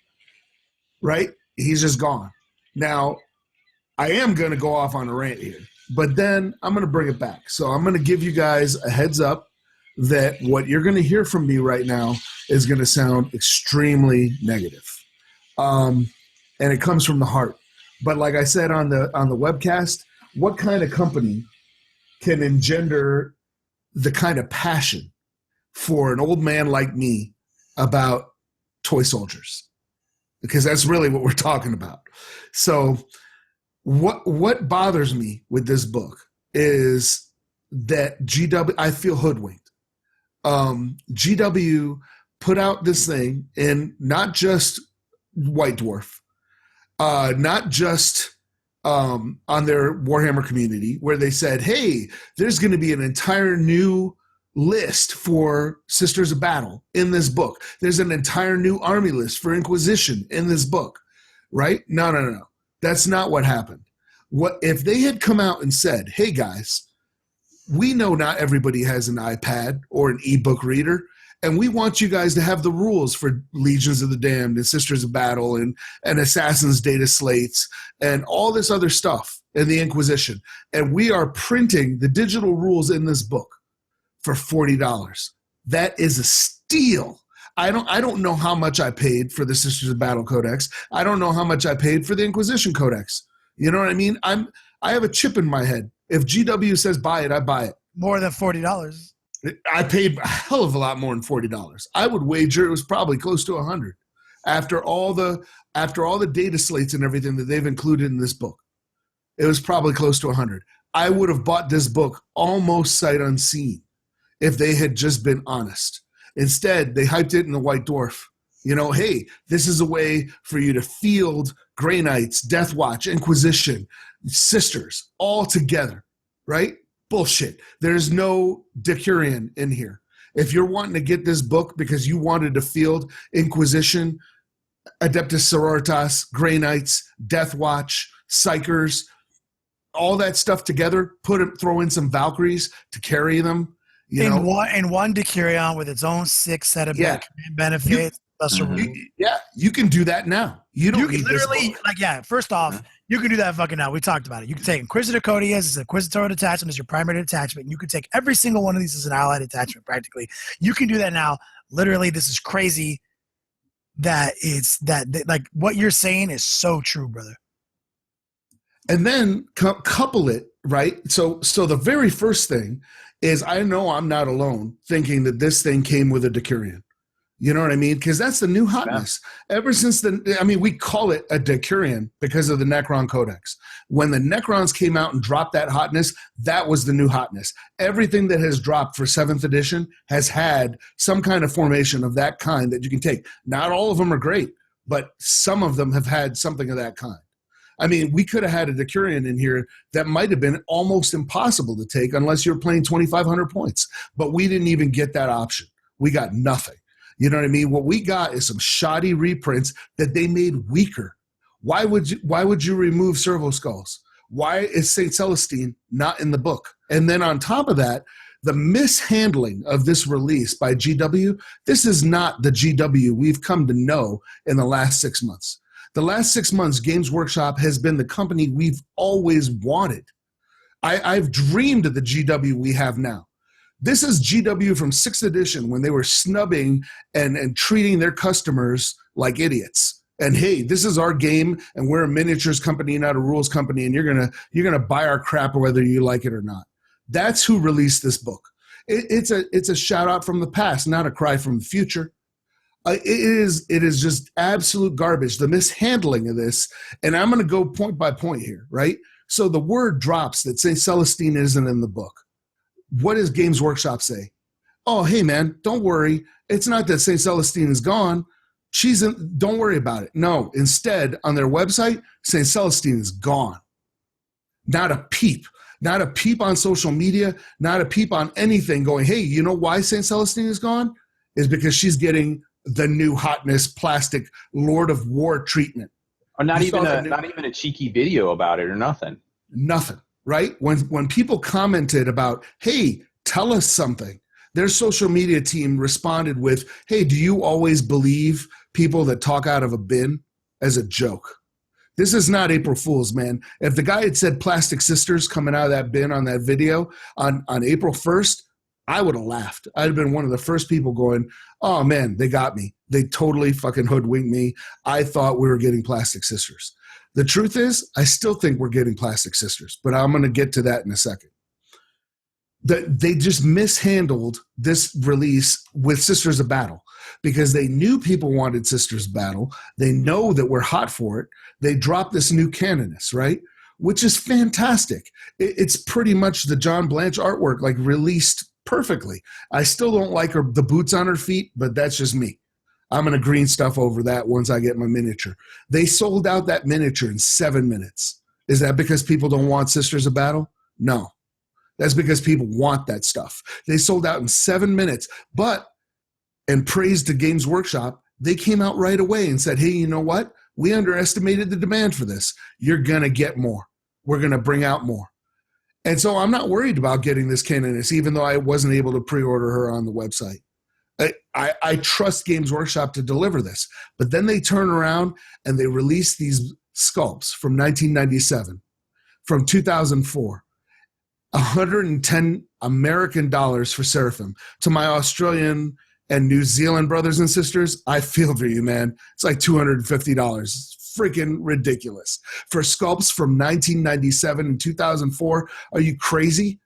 Right? He's just gone. Now, I am going to go off on a rant here, but then I'm going to bring it back. So I'm going to give you guys a heads up that what you're going to hear from me right now is going to sound extremely negative. And it comes from the heart. But like I said on the webcast, what kind of company can engender the kind of passion for an old man like me about toy soldiers? Because that's really what we're talking about. So what bothers me with this book is that GW, I feel hoodwinked. GW put out this thing in not just White Dwarf, not just on their Warhammer community, where they said, hey, there's going to be an entire new list for Sisters of Battle in this book. There's an entire new army list for Inquisition in this book, right? No. That's not what happened. What if they had come out and said, hey guys, we know not everybody has an iPad or an ebook reader, and we want you guys to have the rules for Legions of the Damned and Sisters of Battle and Assassin's Data Slates and all this other stuff in the Inquisition. And we are printing the digital rules in this book for $40. That is a steal. I don't know how much I paid for the Sisters of Battle Codex. I don't know how much I paid for the Inquisition Codex. You know what I mean? I have a chip in my head. If GW says buy it, I buy it. More than $40. I paid a hell of a lot more than $40. I would wager it was probably close to $100 after all the data slates and everything that they've included in this book. It was probably close to $100. I would have bought this book almost sight unseen if they had just been honest. Instead, they hyped it in the White Dwarf. You know, hey, this is a way for you to field Grey Knights, Death Watch, Inquisition, Sisters, all together, right? Bullshit. There's no Decurion in here. If you're wanting to get this book because you wanted to field Inquisition, Adeptus Sororitas, Grey Knights, Death Watch, Psychers, all that stuff together, throw in some Valkyries to carry them. And one Decurion with its own 6 set of benefits. Lesser Mhm. rule. Yeah, you can do that now. You don't You can need this literally, book. first off, you can do that fucking now. We talked about it. You can take Inquisitor Cody as an Inquisitor attachment as your primary attachment. You can take every single one of these as an allied attachment, practically. You can do that now. Literally, this is crazy that like what you're saying is so true, brother. And then couple it, right? So the very first thing is, I know I'm not alone thinking that this thing came with a Decurion. You know what I mean? Because that's the new hotness. Yeah. Ever since we call it a Decurion because of the Necron Codex. When the Necrons came out and dropped that hotness, that was the new hotness. Everything that has dropped for 7th edition has had some kind of formation of that kind that you can take. Not all of them are great, but some of them have had something of that kind. I mean, we could have had a Decurion in here that might have been almost impossible to take unless you're playing 2,500 points. But we didn't even get that option. We got nothing. You know what I mean? What we got is some shoddy reprints that they made weaker. Why would you remove Servo Skulls? Why is St. Celestine not in the book? And then on top of that, the mishandling of this release by GW, this is not the GW we've come to know in the last 6 months. The last 6 months, Games Workshop has been the company we've always wanted. I've dreamed of the GW we have now. This is GW from 6th edition when they were snubbing and treating their customers like idiots. And hey, this is our game, and we're a miniatures company, not a rules company, and you're gonna buy our crap whether you like it or not. That's who released this book. It's a shout out from the past, not a cry from the future. It is just absolute garbage. The mishandling of this, and I'm going to go point by point here, right? So the word drops that St. Celestine isn't in the book. What does Games Workshop say? Oh, hey man, don't worry. It's not that St. Celestine is gone. Don't worry about it. No, instead, on their website, St. Celestine is gone. Not a peep. Not a peep on social media. Not a peep on anything going, hey, you know why St. Celestine is gone? Is because she's getting the new hotness plastic Lord of War treatment. Or not even a cheeky video about it or nothing. Nothing, right? When people commented about, hey, tell us something, their social media team responded with, hey, do you always believe people that talk out of a bin? As a joke. This is not April Fool's, man. If the guy had said Plastic Sisters coming out of that bin on that video on April 1st, I would have laughed. I'd have been one of the first people going, oh man, they got me. They totally fucking hoodwinked me. I thought we were getting Plastic Sisters. The truth is, I still think we're getting Plastic Sisters, but I'm going to get to that in a second. They just mishandled this release with Sisters of Battle because they knew people wanted Sisters of Battle. They know that we're hot for it. They dropped this new Canoness, right? Which is fantastic. It's pretty much the John Blanche artwork, like released perfectly. I still don't like the boots on her feet, but that's just me. I'm going to green stuff over that once I get my miniature. They sold out that miniature in 7 minutes. Is that because people don't want Sisters of Battle? No. That's because people want that stuff. They sold out in 7 minutes, and praise to Games Workshop, they came out right away and said, hey, you know what? We underestimated the demand for this. You're going to get more. We're going to bring out more. And so I'm not worried about getting this Canoness, even though I wasn't able to pre-order her on the website. I trust Games Workshop to deliver this. But then they turn around and they release these sculpts from 1997, from 2004. $110 American dollars for Seraphim. To my Australian and New Zealand brothers and sisters, I feel for you, man. It's like $250. It's freaking ridiculous. For sculpts from 1997 and 2004, are you crazy?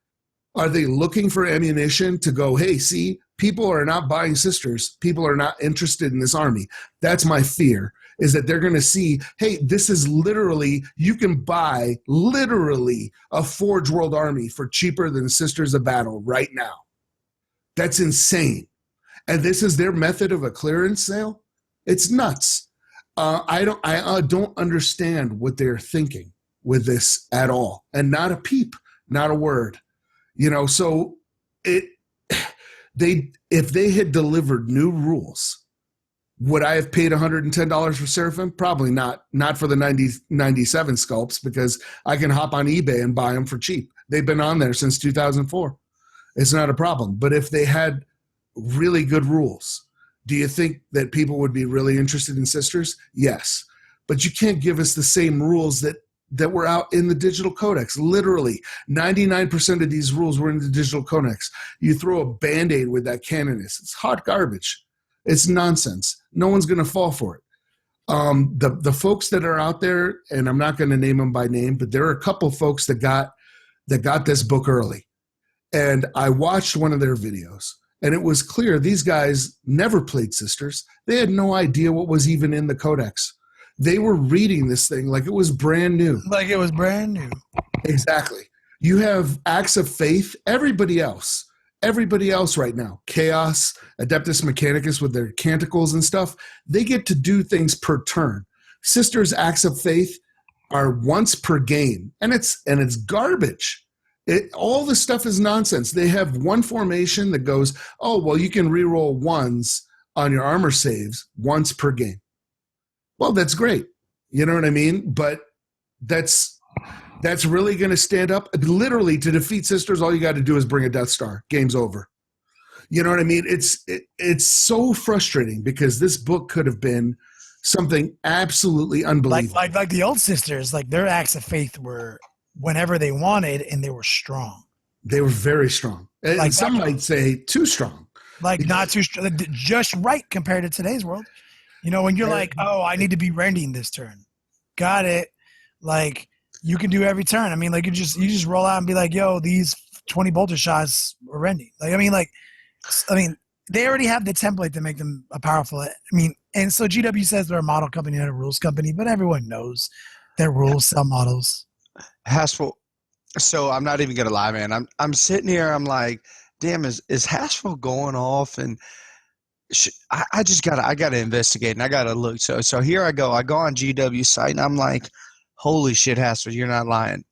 Are they looking for ammunition to go, hey, see, people are not buying Sisters. People are not interested in this army. That's my fear, is that they're going to see, hey, this is literally, you can buy literally a Forge World army for cheaper than Sisters of Battle right now. That's insane. And this is their method of a clearance sale? It's nuts. I don't understand what they're thinking with this at all. And not a peep, not a word. You know, so if they had delivered new rules, would I have paid $110 for Seraphim? Probably not. Not for the 97 sculpts, because I can hop on eBay and buy them for cheap. They've been on there since 2004. It's not a problem. But if they had really good rules, Do you think that people would be really interested in sisters? Yes. But you can't give us the same rules that were out in the digital codex. Literally, 99% of these rules were in the digital codex. You throw a Band-Aid with that Canoness. It's hot garbage. It's nonsense. No one's going to fall for it. The folks that are out there, and I'm not going to name them by name, but there are a couple folks that got this book early. And I watched one of their videos, and it was clear these guys never played sisters. They had no idea what was even in the codex. They were reading this thing like it was brand new. Like it was brand new. Exactly. You have acts of faith. Everybody else right now, Chaos, Adeptus Mechanicus with their canticles and stuff, they get to do things per turn. Sisters' acts of faith are once per game, and it's garbage. All the stuff is nonsense. They have one formation that goes, oh, well, you can reroll ones on your armor saves once per game. Well, that's great. You know what I mean? But that's really going to stand up. Literally, to defeat sisters, all you got to do is bring a Death Star. Game's over. You know what I mean? It's so frustrating because this book could have been something absolutely unbelievable. Like the old sisters, like their acts of faith were whenever they wanted, and they were strong. They were very strong. And like some might say too strong. Like not too strong, just right compared to today's world. You know, when you're like, oh, I need to be rending this turn. Got it. Like, you can do every turn. I mean, like, you just roll out and be like, yo, these 20 bolter shots are rending. Like, I mean, they already have the template to make them a powerful. I mean, and so GW says they're a model company, not a rules company, but everyone knows their rules sell models. Haspel. So I'm not even going to lie, man. I'm sitting here. I'm like, damn, is Haspel going off? And I gotta investigate and I gotta look. So here I go on GW site and I'm like, holy shit, Haspel, you're not lying.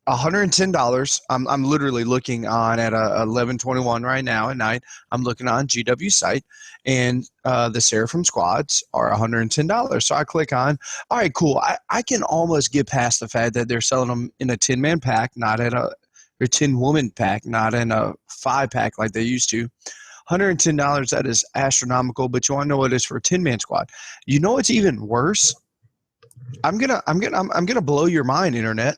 $110. I'm literally looking on at 11:21 right now at night. I'm looking on GW site, and the Seraphim squads are $110. So I click on. All right, cool. I can almost get past the fact that they're selling them in a 10-man pack, not in a 10-woman pack, not in a 5-pack like they used to. $110, that is astronomical, but you want to know what it is for a 10-man squad. You know what's even worse? I'm gonna blow your mind, internet.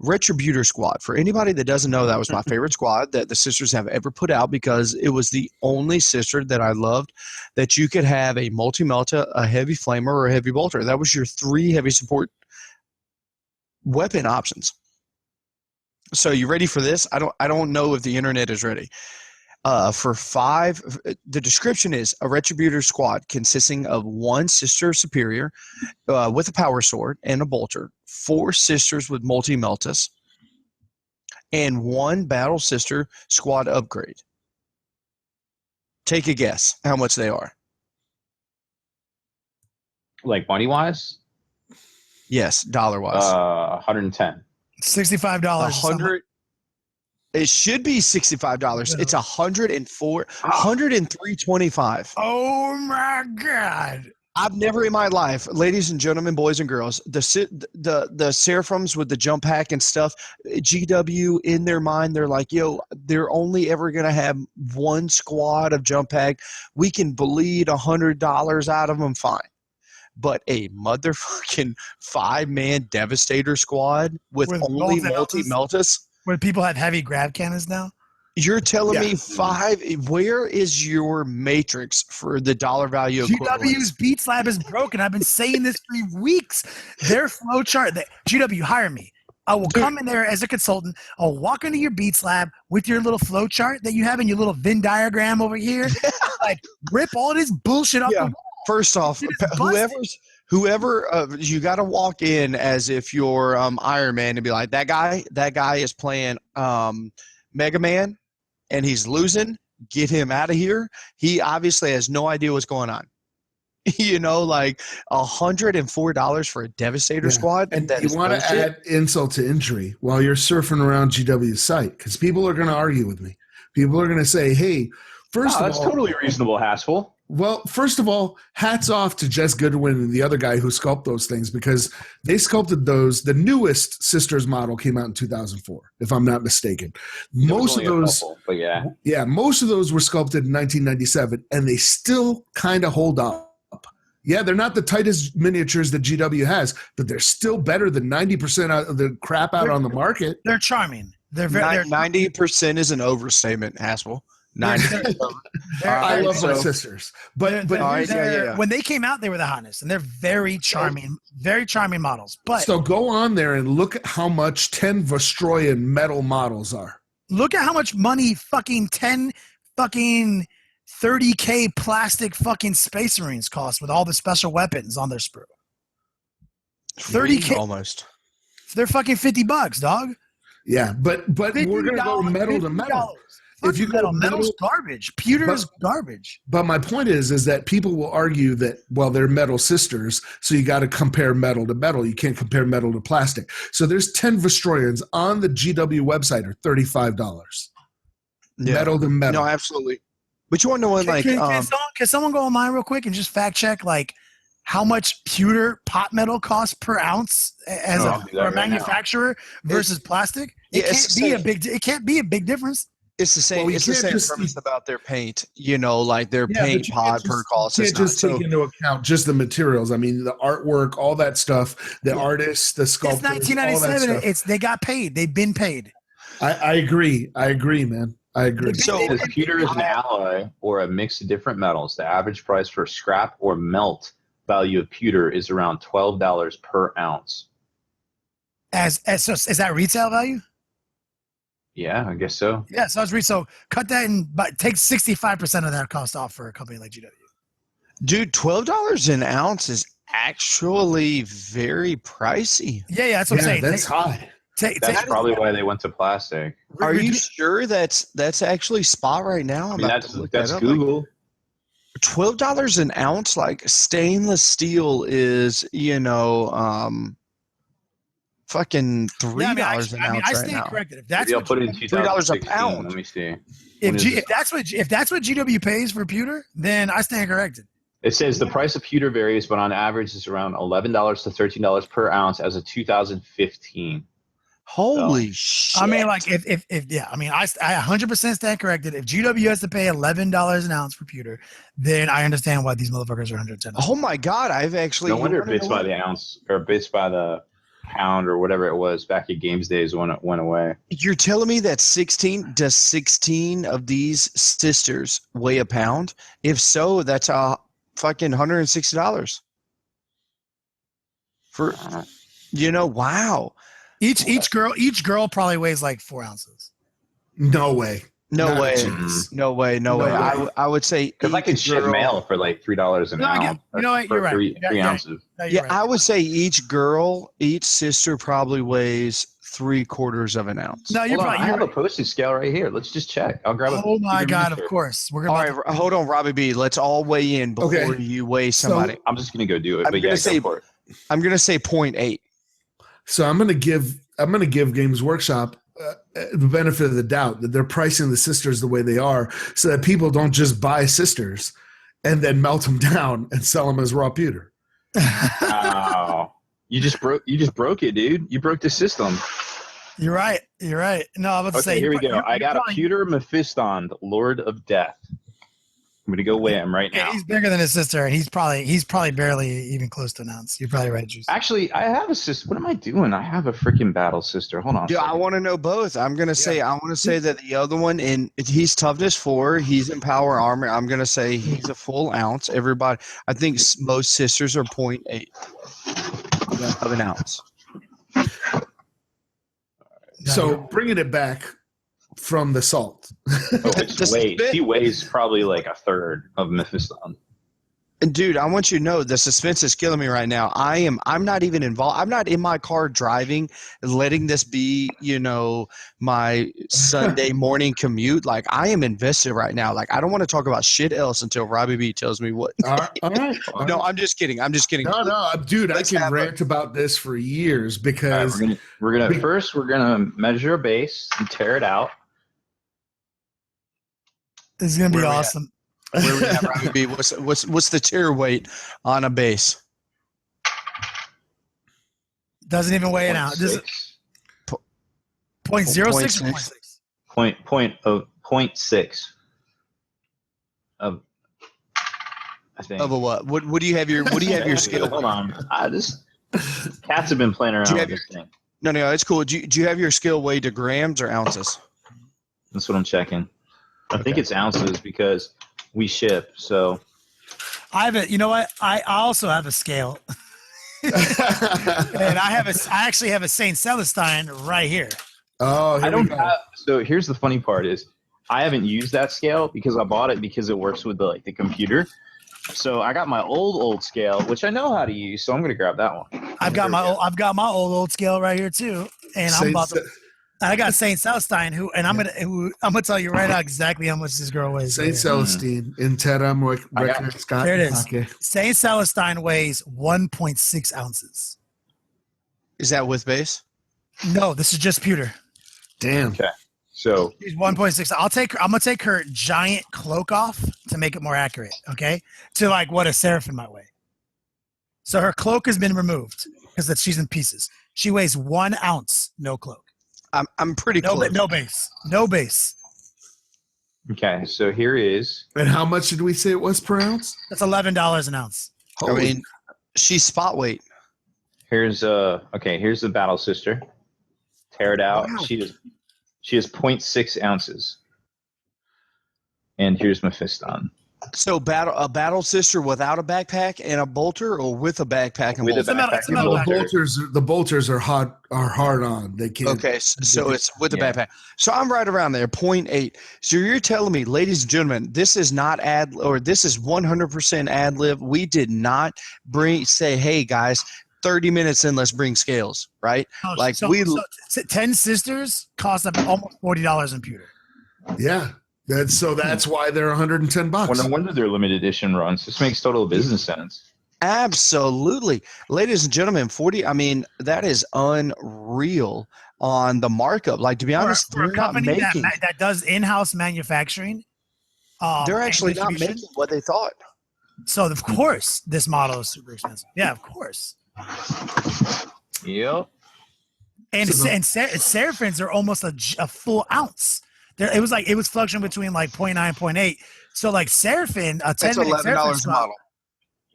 Retributor squad. For anybody that doesn't know, that was my favorite squad that the sisters have ever put out because it was the only sister that I loved that you could have a multi-melta, a heavy flamer, or a heavy bolter. That was your 3 heavy support weapon options. So you ready for this? I don't know if the internet is ready. For 5, the description is a Retributor squad consisting of 1 sister superior with a power sword and a bolter, 4 sisters with multi-meltas, and 1 battle sister squad upgrade. Take a guess how much they are. Like money-wise? Yes, dollar-wise. 110. $65. 100. It should be $65. It's $103.25. Oh my God! I've never in my life, ladies and gentlemen, boys and girls, the Seraphims with the jump pack and stuff. GW in their mind, they're like, yo, they're only ever gonna have 1 squad of jump pack. We can bleed $100 out of them, fine. But a motherfucking 5-man Devastator squad with only multi-meltas. When people have heavy grab cannons now? You're telling me 5? Where is your matrix for the dollar value equivalent? GW's Beat Slab is broken. I've been saying this for weeks. Their flow chart. GW, hire me. I will come in there as a consultant. I'll walk into your Beat Slab with your little flow chart that you have in your little Venn diagram over here. Like, rip all this bullshit off the wall. First off, whoever you got to walk in as if you're Iron Man and be like, that guy is playing Mega Man and he's losing. Get him out of here. He obviously has no idea what's going on. You know, like $104 for a Devastator squad. And you want to add insult to injury while you're surfing around GW's site because people are going to argue with me. People are going to say, hey, first of all, that's totally reasonable, Haspel. Well, first of all, hats off to Jess Goodwin and the other guy who sculpted those things, because they sculpted those. The newest Sisters model came out in 2004, if I'm not mistaken. Most of those, but yeah, most of those were sculpted in 1997, and they still kind of hold up. Yeah, they're not the tightest miniatures that GW has, but they're still better than 90% of the crap out on the market. They're charming. They're very 90% is an overstatement, Haspel. 90%. I love my sisters, but when they came out, they were the hottest, and they're very charming models. But so go on there and look at how much 10 Vostroyan metal models are. Look at how much money fucking 10 fucking 30K plastic fucking Space Marines cost with all the special weapons on their sprue. 30K almost. They're fucking $50, dog. Yeah, but we're gonna go metal to metal. If you go metal's garbage. Pewter's garbage. But my point is that people will argue that, well, they're metal sisters, so you got to compare metal to metal. You can't compare metal to plastic. So there's 10 Vostroyans on the GW website are $35. Yeah. Metal to metal. No, absolutely. But you want to know what, can someone go online real quick and just fact check like how much pewter pot metal costs per ounce as a manufacturer versus plastic? It can't be a big difference. It's the same. It's the same premise about their paint. You know, like their paint pod per cost. You can't just take into account just the materials. I mean, the artwork, all that stuff. The artists, the sculptors. It's 1997. They got paid. They've been paid. I agree. I agree, man. I agree. So, if pewter is an alloy or a mix of different metals, the average price for scrap or melt value of pewter is around $12 per ounce. So is that retail value? Yeah, I guess so. Yeah, so cut that but take 65% of that cost off for a company like GW. Dude, $12 an ounce is actually very pricey. Yeah, that's what I'm saying. That's high. That's probably why they went to plastic. Are you sure that's actually spot right now? I mean, that's Google. $12 an ounce, like stainless steel is, fucking $3 an ounce. I stand corrected. If that's what put it in $3 a pound. Let me see. If that's what GW pays for pewter, then I stand corrected. It says the price of pewter varies, but on average is around $11 to $13 per ounce as of 2015. Holy shit! I mean, like I 100% stand corrected. If GW has to pay $11 an ounce for pewter, then I understand why these motherfuckers are $110. Oh my god! I've actually no wonder bits by the ounce or bits by the pound or whatever it was back at Games Days when it went away. You're telling me that 16 of these sisters weigh a pound? If so, that's a fucking $160 for wow. Each girl probably weighs like 4 ounces. No way. No way. I would say because I could ship mail for like $3 an ounce. You know what? You're right. 3 ounces. Yeah, I would say each sister probably weighs 3/4 of an ounce. No, you're I have a postage scale right here. Let's just check. I'll grab it. Oh my god! Of course, we're gonna. All right, hold on, Robbie B. Let's all weigh in before you weigh somebody. So, I'm just gonna go do it. I'm gonna say 0.8. So I'm gonna give Games Workshop the benefit of the doubt that they're pricing the sisters the way they are, so that people don't just buy sisters and then melt them down and sell them as raw pewter. Wow. You just broke it, dude. You broke the system. You're right. No, I'm about to say. Here we go. I got a pewter Mephiston, Lord of Death. I'm gonna go weigh him right now. He's bigger than his sister, and he's probably barely even close to an ounce. You're probably right, Juice. Actually, I have a sister. What am I doing? I have a freaking battle sister. Hold on. Dude, I want to know both. I want to say that the other one, he's toughness 4. He's in power armor. I'm gonna say he's a full ounce. Everybody, I think most sisters are 0.8 of an ounce. So bringing it back from the salt. He weighs probably like a third of Mephiston. Dude, I want you to know the suspense is killing me right now. I'm not even involved. I'm not in my car driving, letting this be, my Sunday morning commute. Like, I am invested right now. Like, I don't want to talk about shit else until Robbie B tells me what. All right. No, I'm just kidding. No, dude, I can rant about this for years because we're gonna measure a base and tear it out. This is gonna be awesome. Where we at, Robbie B? What's the tier weight on a base? Doesn't even weigh it out. This is 0.06 or 0.6? Point six of, I think. Of a what? What do you have your scale? Hold on. This cats have been playing around with this thing. No, it's cool. Do you have your scale weighed to grams or ounces? That's what I'm checking. I think it's ounces because we ship. So I have it. You know what? I also have a scale, and I actually have a Saint Celestine right here. Oh, I don't have. So here's the funny part is I haven't used that scale because I bought it because it works with the computer. So I got my old scale, which I know how to use. So I'm gonna grab that one. I've got my old scale right here too, and I got Saint Celestine I'm gonna tell you right now exactly how much this girl weighs. Saint Celestine in Terra Scott. There it is. Okay. Saint Celestine weighs 1.6 ounces. Is that with base? No, this is just pewter. Damn. Okay. So She's 1.6. I'm gonna take her giant cloak off to make it more accurate. Okay, to like what a Seraphim might weigh. So her cloak has been removed because she's in pieces. She weighs 1 ounce, no cloak. I'm pretty close. No base. okay. So here is. And how much did we say it was per ounce? That's $11 an ounce. I mean, she's spot weight. Here's here's the Battle Sister. Tear it out. Wow. She has 0.6 ounces. And here's Mephiston. So a battle sister without a backpack and a bolter, or with a backpack and With a bolter? backpack and bolter. The bolters are hard on. They can't. Okay, so it's with the backpack. So I'm right around there, 0.8. So you're telling me, ladies and gentlemen, this is not this is 100% ad lib. We did not say, hey guys, 30 minutes in, let's bring scales, right? So 10 sisters cost them almost $40 in pewter. Yeah. That's why they're $110. Well, no wonder they're limited edition runs. This makes total business sense. Absolutely. Ladies and gentlemen, 40, I mean, that is unreal on the markup. Like, to be honest, for a company that does in-house manufacturing, they're actually not making what they thought. So, of course, this model is super expensive. Yeah, of course. Yep. And Seraphims are almost a full ounce. It was fluctuating between like 0.9, 0.8. So like Seraphim, a $10 $11 a model.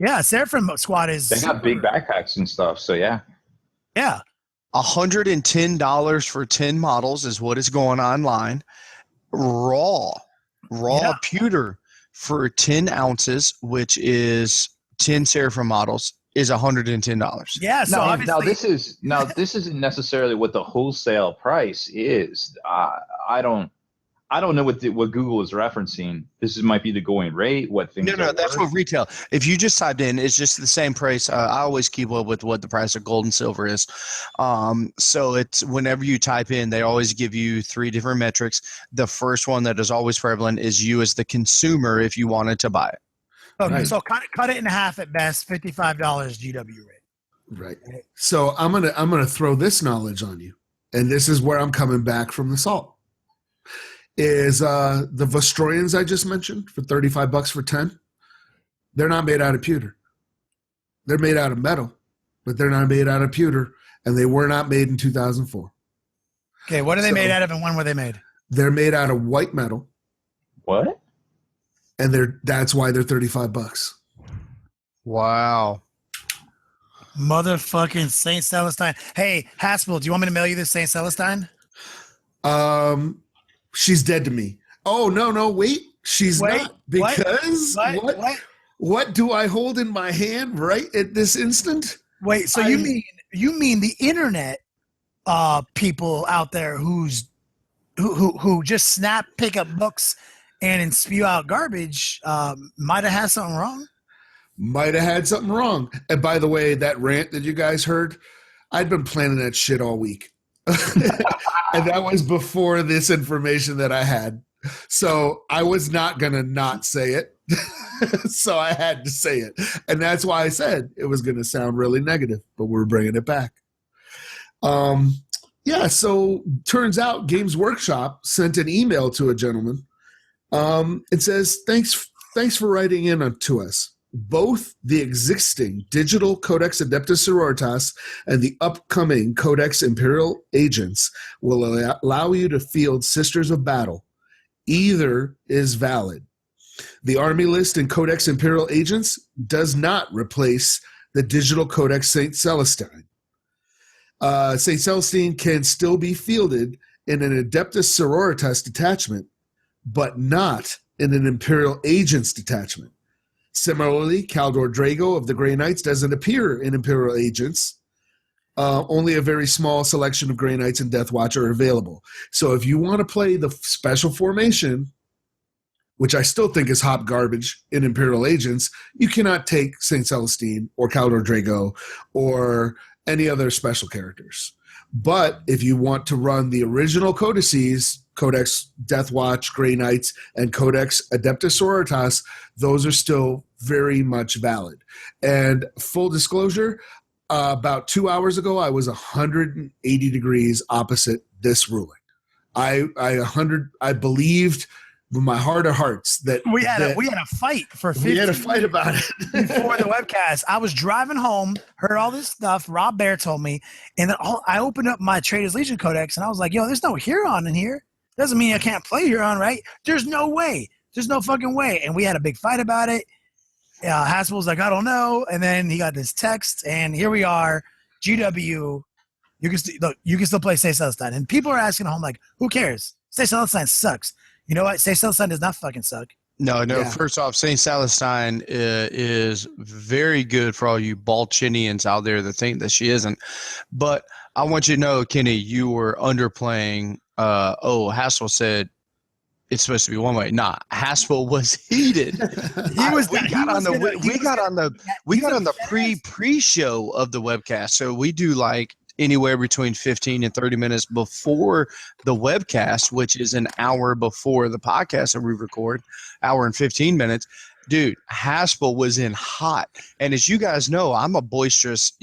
Yeah, Seraphim squad is. They got big backpacks and stuff. So yeah. Yeah. $110 for 10 models is what is going online. Raw pewter for 10 ounces, which is 10 Seraphim models, is $110. Yeah. So now this isn't necessarily what the wholesale price is. I don't know what Google is referencing. This might be the going rate. What things? No, that's what retail. If you just typed in, it's just the same price. I always keep up with what the price of gold and silver is. So it's whenever you type in, they always give you 3 different metrics. The first one that is always prevalent is you as the consumer if you wanted to buy it. Okay, right. So cut it in half at best, $55 GW rate. Right. So I'm gonna throw this knowledge on you, and this is where I'm coming back from the salt. Is the Vostroyans I just mentioned for $35 for 10? They're not made out of pewter. They're made out of metal, but they're not made out of pewter, and they were not made in 2004. Okay, what are they made out of, and when were they made? They're made out of white metal. What? And that's why they're $35. Wow. Motherfucking Saint Celestine. Hey, Haspel, do you want me to mail you this Saint Celestine? She's dead to me. Oh, no, wait. She's not. Because what do I hold in my hand right at this instant? Wait, so you mean the internet people out there who just pick up books and spew out garbage might have had something wrong? Might have had something wrong. And by the way, that rant that you guys heard, I'd been planning that shit all week. And that was before this information that I had. So I was not going to not say it. So I had to say it. And that's why I said it was going to sound really negative, but we're bringing it back. So turns out Games Workshop sent an email to a gentleman. It says, thanks thanks for writing in to us. Both the existing digital Codex Adeptus Sororitas and the upcoming Codex Imperial Agents will allow you to field Sisters of Battle. Either is valid. The Army List in Codex Imperial Agents does not replace the digital Codex St. Celestine. St. Celestine can still be fielded in an Adeptus Sororitas detachment, but not in an Imperial Agents detachment. Similarly, Caldor Drago of the Grey Knights doesn't appear in Imperial Agents. Only a very small selection of Grey Knights and Death Watch are available. So if you want to play the special formation, which I still think is hot garbage in Imperial Agents, you cannot take St. Celestine or Caldor Drago or any other special characters. But if you want to run the original codices, Codex Death Watch, Grey Knights, and Codex Adeptus Sororitas, those are still very much valid. And full disclosure, about 2 hours ago, I was 180 degrees opposite this ruling. I believed with my heart of hearts that we had a fight for 15 we had a fight about it before the webcast. I was driving home, heard all this stuff. Rob Bear told me, and then I opened up my Traitors Legion Codex, and I was like, "Yo, there's no Huron in here. Doesn't mean I can't play Huron, right? There's no way. There's no fucking way." And we had a big fight about it. Haspel was like, "I don't know," and then he got this text, and here we are. GW, you can still play St. Celestine, and people are asking at home like, "Who cares? St. Celestine sucks." You know what? St. Celestine does not fucking suck. No. Yeah. First off, St. Celestine is very good for all you Balchinians out there that think that she isn't. But I want you to know, Kenny, you were underplaying. Haspel said it's supposed to be one way. Nah, Haspel was heated. We got on the pre-show of the webcast. So we do like anywhere between 15 and 30 minutes before the webcast, which is an hour before the podcast that we record, hour and 15 minutes. Dude, Haspel was in hot. And as you guys know, I'm a boisterous,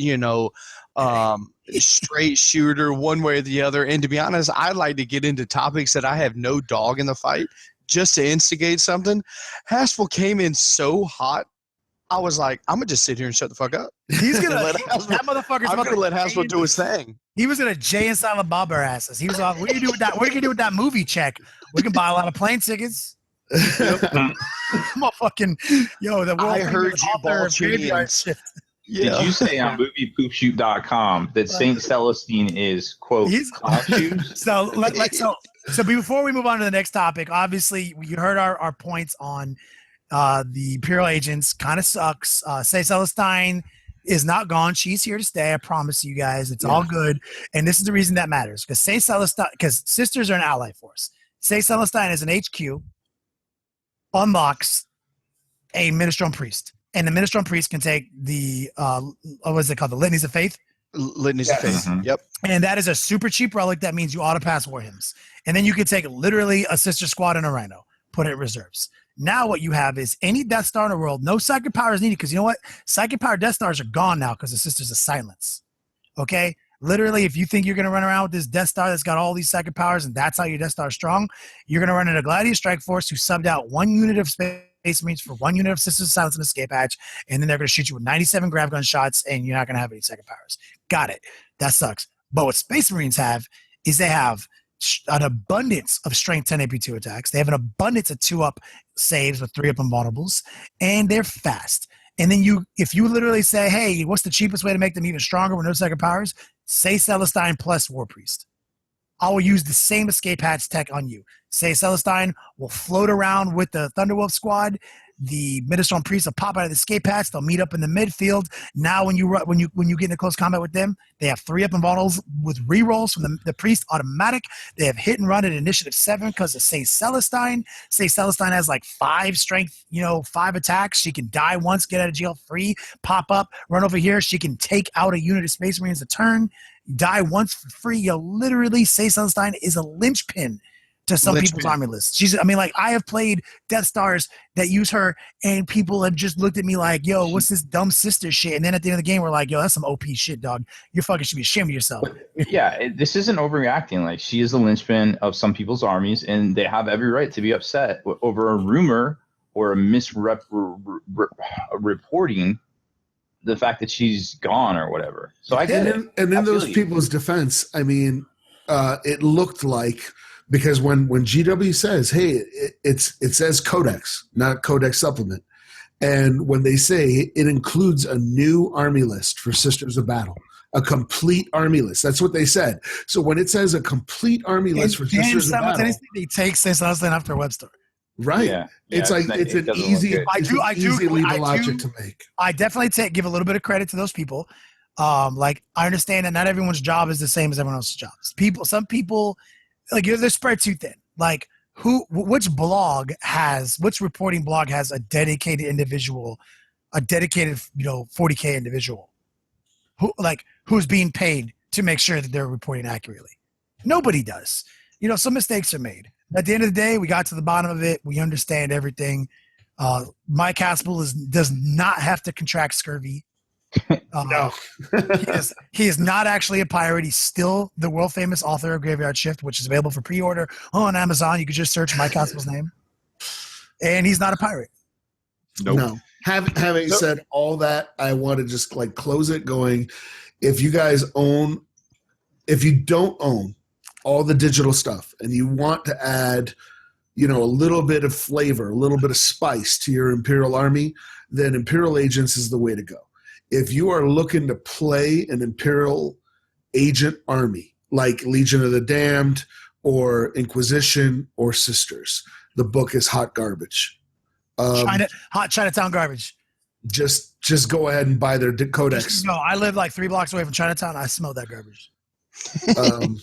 straight shooter one way or the other. And to be honest, I like to get into topics that I have no dog in the fight just to instigate something. Haspel came in so hot. I was like, I'm gonna just sit here and shut the fuck up. He's gonna let Haspel do his thing. He was gonna Jay and Silent Bob our asses. He was like, "What do you do with that? What are you gonna do with that movie check? We can buy a lot of plane tickets." I'm a fucking the world. I heard you, Balchinians. Did you say on moviepoopshoot.com that St. Celestine is, quote, clown shoes? So before we move on to the next topic, obviously you heard our points on the Imperial Agents. Kind of sucks. St. Celestine is not gone. She's here to stay. I promise you guys. It's all good. And this is the reason that matters. Because St. Celestine, because Sisters are an ally force. St. Celestine is an HQ, unlocks a Ministrome Priest. And the Ministrome Priest can take the, what is it called? The Litanies of Faith? Litanies of Faith. Mm-hmm. Yep. And that is a super cheap relic. That means you auto pass war hymns. And then you can take literally a Sister Squad and a Rhino, put it in reserves. Now what you have is any Death Star in the world, no psychic power is needed, because you know what? Psychic power Death Stars are gone now because the Sisters of Silence. Okay? Literally, if you think you're going to run around with this Death Star that's got all these psychic powers and that's how your Death Star is strong, you're going to run into Gladiator Strike Force who subbed out 1 unit of Space Marines for 1 unit of Sisters of Silence and Escape Hatch, and then they're going to shoot you with 97 grav gun shots and you're not going to have any psychic powers. Got it. That sucks. But what Space Marines have is they have an abundance of strength 10 AP2 attacks. They have an abundance of 2-up saves with 3-up invulnerables, and they're fast. And then if you literally say, hey, what's the cheapest way to make them even stronger with no second powers? Say Celestine plus War Priest. I will use the same escape hatch tech on you. Say Celestine will float around with the Thunderwolf squad. The Ministrome Priests will pop out of the escape hatch. They'll meet up in the midfield. Now, when you get into close combat with them, they have 3-up invulnerables with rerolls from the priest automatic. They have hit and run at initiative 7 because of St. Celestine. St. Celestine has like 5 strength, 5 attacks. She can die once, get out of jail free, pop up, run over here. She can take out a unit of Space Marines a turn, die once for free. Literally, St. Celestine is a linchpin to some people's army list. I have played Death Stars that use her, and people have just looked at me like, yo, what's this dumb sister shit? And then at the end of the game, we're like, yo, that's some OP shit, dog. You fucking should be ashamed of yourself. Yeah, this isn't overreacting. Like, she is the linchpin of some people's armies, and they have every right to be upset over a rumor or a reporting the fact that she's gone or whatever. So I get it. And in those people's defense, I mean, it looked like, because when GW says, hey, it says Codex, not Codex Supplement. And when they say it includes a new army list for Sisters of Battle, a complete army list. That's what they said. So when it says a complete army list for Sisters of Battle, they take St. Augustine off their web store. Right. Yeah. It's like it's an easy logic to make. I definitely give a little bit of credit to those people. Like, I understand that not everyone's job is the same as everyone else's job. Some people, like, they're spread too thin. Like, which reporting blog has a dedicated individual, a dedicated 40K individual, who's being paid to make sure that they're reporting accurately? Nobody does. Some mistakes are made. At the end of the day, we got to the bottom of it. We understand everything. Mike Haspel does not have to contract scurvy. No. he is not actually a pirate. He's still the world famous author of Graveyard Shift, which is available for pre-order on Amazon. You could just search Mike Haspel's name. And he's not a pirate. Nope. No. Having said all that, I want to just close it going, if you don't own all the digital stuff and you want to add, a little bit of flavor, a little bit of spice to your Imperial army, then Imperial Agents is the way to go. If you are looking to play an Imperial Agent army like Legion of the Damned or Inquisition or Sisters, the book is hot garbage. Hot Chinatown garbage. Just go ahead and buy their Codex. No, I live like 3 blocks away from Chinatown. I smell that garbage. And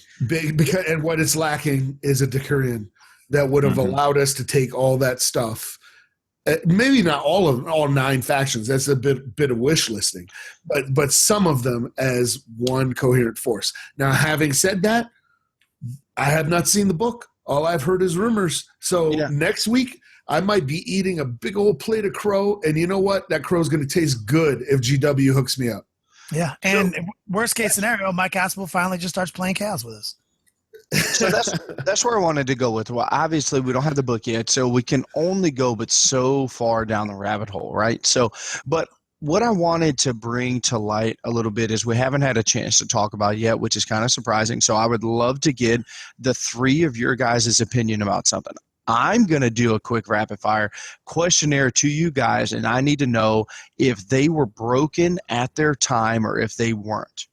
what it's lacking is a Decurion that would have allowed us to take all that stuff. Maybe not all 9 factions. That's a bit of wish listing, but some of them as one coherent force. Now, having said that, I have not seen the book. All I've heard is rumors. So next week, I might be eating a big old plate of crow, and you know what? That crow is going to taste good if GW hooks me up. Yeah, and worst case scenario, Mike Haspel finally just starts playing chaos with us. So that's where I wanted to go with. Well, obviously we don't have the book yet, so we can only go but so far down the rabbit hole, right? So, but what I wanted to bring to light a little bit is we haven't had a chance to talk about yet, which is kind of surprising. So I would love to get the 3 of your guys' opinion about something. I'm going to do a quick rapid fire questionnaire to you guys, and I need to know if they were broken at their time or if they weren't.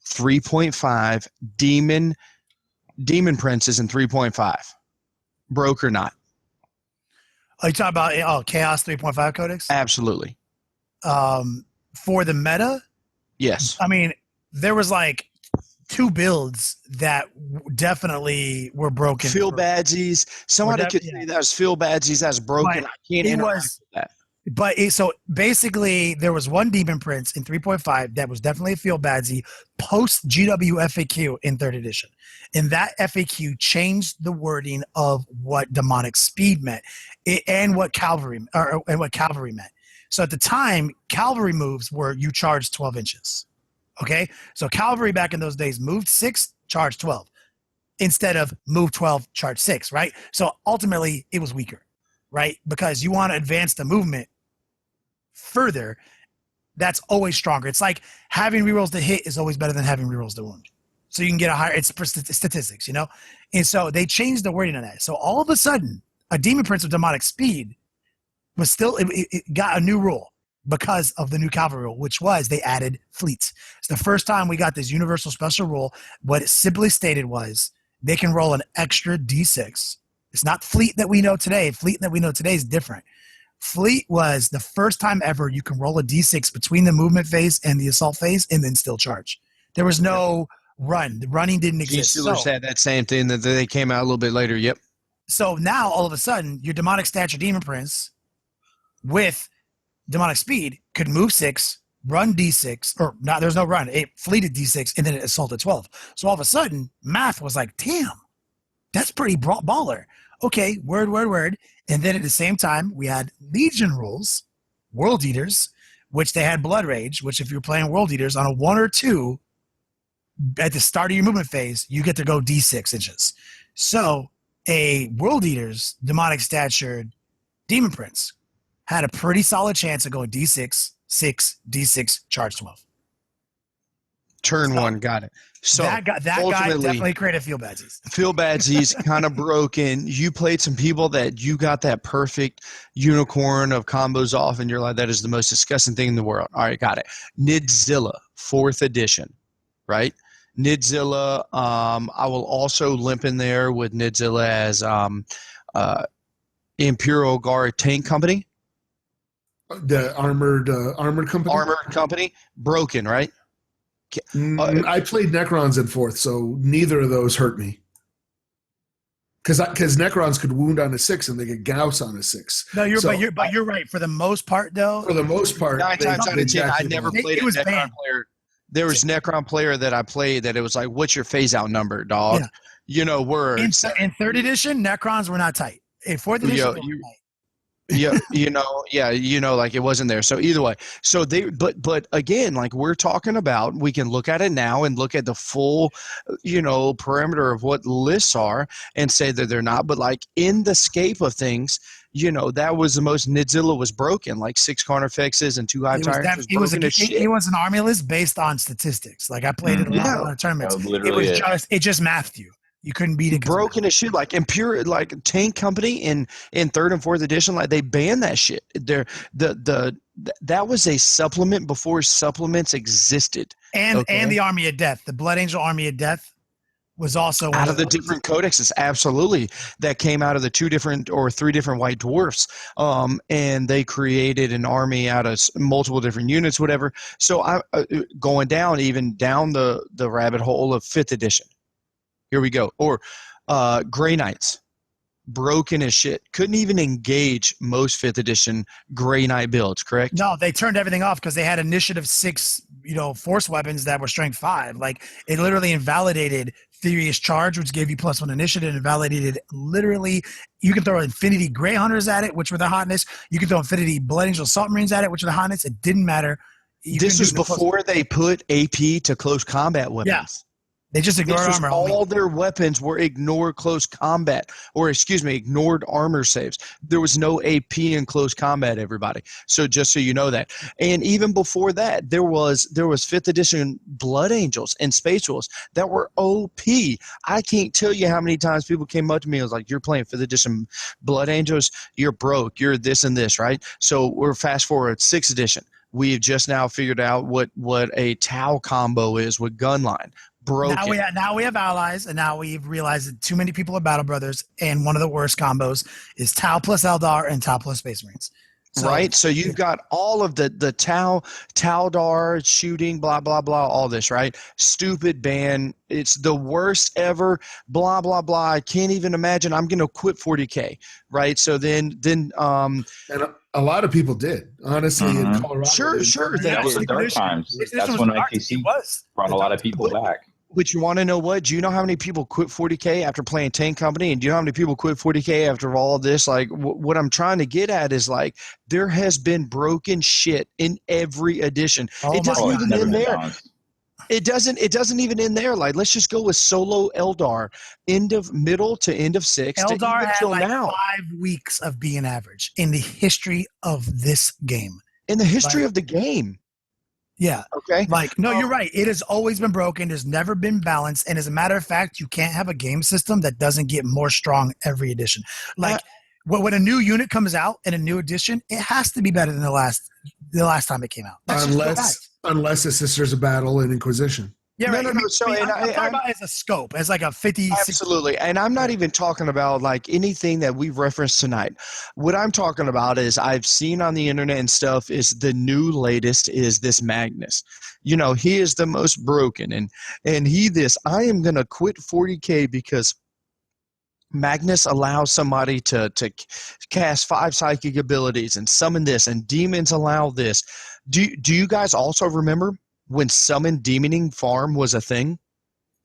3.5 Demon Princes and 3.5. Broke or not? Are you talking about Chaos 3.5 Codex? Absolutely. For the meta? Yes. I mean, there was like 2 builds that definitely were broken. Phil Badsies. Somebody could say that was Phil Badsies. That's broken. I can't interact with that. But so basically, there was one Demon Prince in 3.5 that was definitely a Field Badsy post GW FAQ in 3rd edition. And that FAQ changed the wording of what demonic speed meant and what cavalry meant. So at the time, cavalry moves were you charge 12 inches. Okay? So cavalry back in those days moved 6, charged 12. Instead of move 12, charge 6, right? So ultimately, it was weaker, right? Because you want to advance the movement further. That's always stronger. It's like having rerolls to hit is always better than having rerolls to wound. So you can get a higher, it's for statistics, And so they changed the wording on that. So all of a sudden, a Demon Prince of demonic speed was still, it got a new rule because of the new cavalry rule, which was they added fleets. It's the first time we got this universal special rule. What it simply stated was they can roll an extra D6. It's not fleet that we know today. Fleet that we know today is different. Fleet was the first time ever you can roll a D6 between the movement phase and the assault phase and then still charge. There was no run. The running didn't exist. Steelers had that same thing that they came out a little bit later. Yep. So now all of a sudden your demonic stature Demon Prince with demonic speed could move 6, run D6, or not, there's no run. It fleeted D6 and then it assaulted 12. So all of a sudden math was like, damn, that's pretty baller. Okay, word. And then at the same time, we had Legion rules, World Eaters, which they had Blood Rage, which if you're playing World Eaters on a 1 or 2, at the start of your movement phase, you get to go D6 inches. So a World Eaters demonic statured Demon Prince had a pretty solid chance of going D6, 6, D6, charge 12. Turn one, got it. So that guy definitely created feel badsies. Feel badsies kind of broken. You played some people that you got that perfect unicorn of combos off, and you're like, that is the most disgusting thing in the world. All right, got it. Nidzilla, 4th edition, right? Nidzilla. I will also limp in there with Nidzilla as Imperial Guard Tank Company. The armored company. Armored company, broken, right? I played Necrons in 4th, so neither of those hurt me. Because Necrons could wound on a 6 and they could gauss on a 6. No, you're right. For the most part, though. For the most part, 9 times out of 10, I never played a Necron player. There was Necron player that I played that it was like, what's your phase out number, dog? Yeah. You know, in 3rd edition, Necrons were not tight. In 4th edition, they were tight. Like it wasn't there. So either way, so they, but again, like we're talking about, we can look at it now and look at the full, parameter of what lists are and say that they're not. But like in the scape of things, that was the most Nidzilla was broken, like 6 Carnifexes and 2 high tires. It was an army list based on statistics. Like I played it a lot of tournaments. It just mathed you. You couldn't beat it. Broken as shit. Like Imperial, like Tank Company in 3rd and 4th edition, like they banned that shit. That was a supplement before supplements existed. And the Army of Death, the Blood Angel Army of Death, was also out of the different codexes. Absolutely, that came out of the 2 different or 3 different White Dwarfs, and they created an army out of multiple different units, whatever. So I going down the rabbit hole of 5th edition. Here we go. Or Grey Knights, broken as shit. Couldn't even engage most 5th edition Grey Knight builds, correct? No, they turned everything off because they had initiative 6, force weapons that were strength 5. Like it literally invalidated Furious Charge, which gave you +1 initiative, and invalidated literally. You can throw Infinity Grey Hunters at it, which were the hotness. You can throw Infinity Blood Angel Salt Marines at it, which were the hotness. It didn't matter. This was before they put AP to close combat weapons. Yeah. They just ignored armor. All their weapons were ignored close combat, ignored armor saves. There was no AP in close combat, everybody. So just so you know that. And even before that, there was 5th edition Blood Angels and Space Wolves that were OP. I can't tell you how many times people came up to me and was like, you're playing 5th edition Blood Angels, you're broke, you're this and this, right? So we're fast forward 6th edition. We've just now figured out what a Tau combo is with Gunline. Broken. Now we have allies, and now we've realized that too many people are Battle Brothers, and one of the worst combos is Tau plus Eldar and Tau plus Space Marines. So you've got all of the Taldar shooting, blah, blah, blah, all this, right? Stupid ban. It's the worst ever, blah, blah, blah. I can't even imagine. I'm going to quit 40K, right? So then and a lot of people did, honestly, in Colorado. Sure. That was the dark times. That's when ITC brought a lot of people back. But you want to know what? Do you know how many people quit 40K after playing Tank Company? And do you know how many people quit 40K after all of this? Like, what I'm trying to get at is, like, there has been broken shit in every edition. It doesn't even end there. It doesn't even end there. Like, let's just go with solo Eldar, middle to end of 6. Eldar had like 5 weeks of being average in the history of this game. In the history of the game. Yeah. Okay. Like, no, you're right. It has always been broken. There's never been balanced. And as a matter of fact, you can't have a game system that doesn't get more strong every edition. Like, when a new unit comes out in a new edition, it has to be better than the last time it came out. Unless it's Sisters of Battle and Inquisition. Yeah, right. No. So I'm talking about as a scope, as like a 50. Absolutely. 60. And I'm not even talking about like anything that we've referenced tonight. What I'm talking about is I've seen on the internet and stuff is the new latest is this Magnus. He is the most broken and I am going to quit 40K because Magnus allows somebody to cast 5 psychic abilities and summon this, and demons allow this. Do you guys also remember when summon demoning farm was a thing?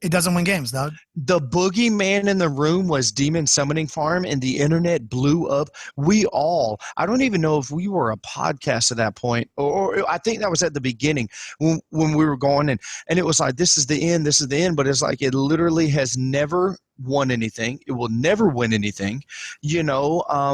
It doesn't win games, dog. The boogeyman in the room was demon summoning farm, and the internet blew up. I don't even know if we were a podcast at that point, or I think that was at the beginning when we were going, and it was like, this is the end, but it's like it literally has never won anything. It will never win anything.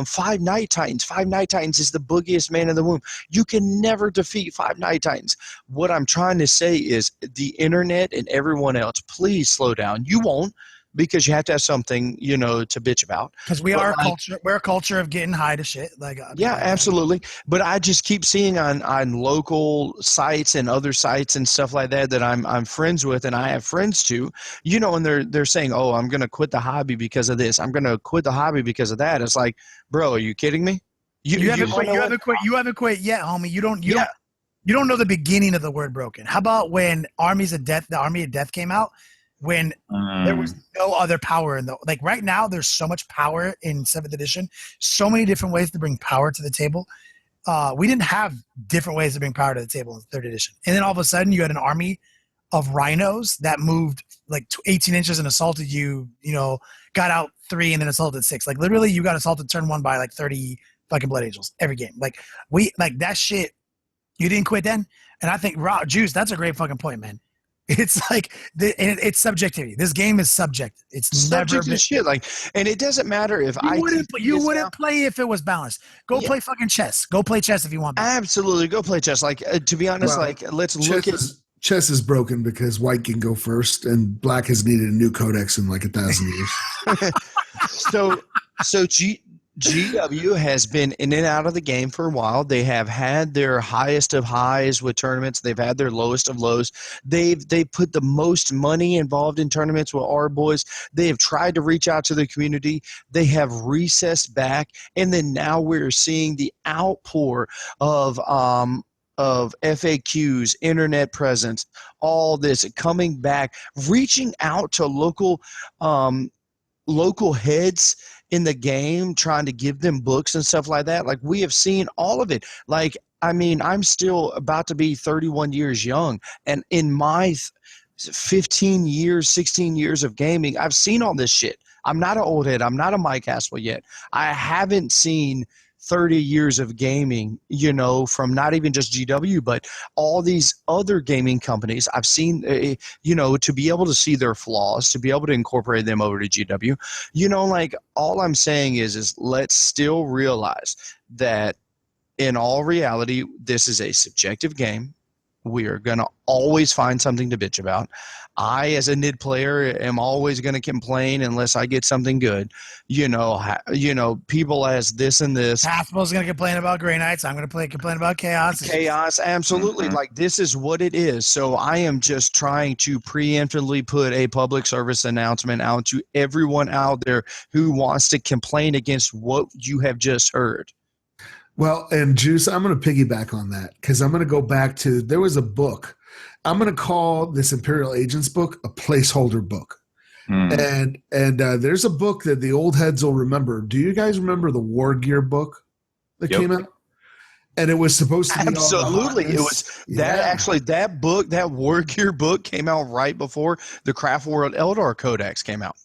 Five Night Titans. Five Night Titans is the boogiest man in the womb. You can never defeat Five Night Titans. What I'm trying to say is the internet and everyone else, please slow down. You won't, because you have to have something, to bitch about. Because we're a culture of getting high to shit. Yeah, absolutely. But I just keep seeing on local sites and other sites and stuff like that I'm friends with, and I have friends too, and they're saying, oh, I'm going to quit the hobby because of this. I'm going to quit the hobby because of that. It's like, bro, are you kidding me? You haven't quit. You haven't quit yet, homie. You don't know the beginning of the word broken. How about when the Army of Death came out? When there was no other power in right now, there's so much power in 7th edition, so many different ways to bring power to the table. We didn't have different ways to bring power to the table in 3rd edition. And then all of a sudden you had an army of rhinos that moved 18 inches and assaulted you, got out 3 and then assaulted 6. Literally you got assaulted turn 1 by 30 fucking Blood Angels every game. That shit, you didn't quit then. And I think Juice, that's a great fucking point, man. It's it's subjectivity. This game is subjective. It's subject to shit. And it doesn't matter if you wouldn't play if it was balanced. Go play fucking chess. Go play chess if you want. Absolutely, go play chess. To be honest, let's look at chess is broken because white can go first, and black has needed a new codex in 1,000 years. so GW has been in and out of the game for a while. They have had their highest of highs with tournaments. They've had their lowest of lows. They put the most money involved in tournaments with our boys. They have tried to reach out to the community. They have recessed back, and then now we're seeing the outpour of FAQs, internet presence, all this coming back, reaching out to local heads in the game, trying to give them books and stuff like that. We have seen all of it. I'm still about to be 31 years young, and in my 15 years, 16 years of gaming, I've seen all this shit. I'm not an old head. I'm not a Mike Haspel yet. I haven't seen 30 years of gaming, from not even just GW, but all these other gaming companies. I've seen, to be able to see their flaws, to be able to incorporate them over to GW, all I'm saying is let's still realize that in all reality, this is a subjective game. We are going to always find something to bitch about. I, as a NID player, am always going to complain unless I get something good. People as this and this. Haspel's going to complain about Grey Knights. I'm going to complain about Chaos. Chaos, absolutely. This is what it is. So I am just trying to preemptively put a public service announcement out to everyone out there who wants to complain against what you have just heard. Well, and Juice, I'm going to piggyback on that because I'm going to go back to, there was a book. I'm going to call this Imperial Agents book a placeholder book. And there's a book that the old heads will remember. Do you guys remember the War Gear book that came out? And it was supposed to be absolutely. It was that book, that War Gear book, came out right before the Craft World Eldar Codex came out.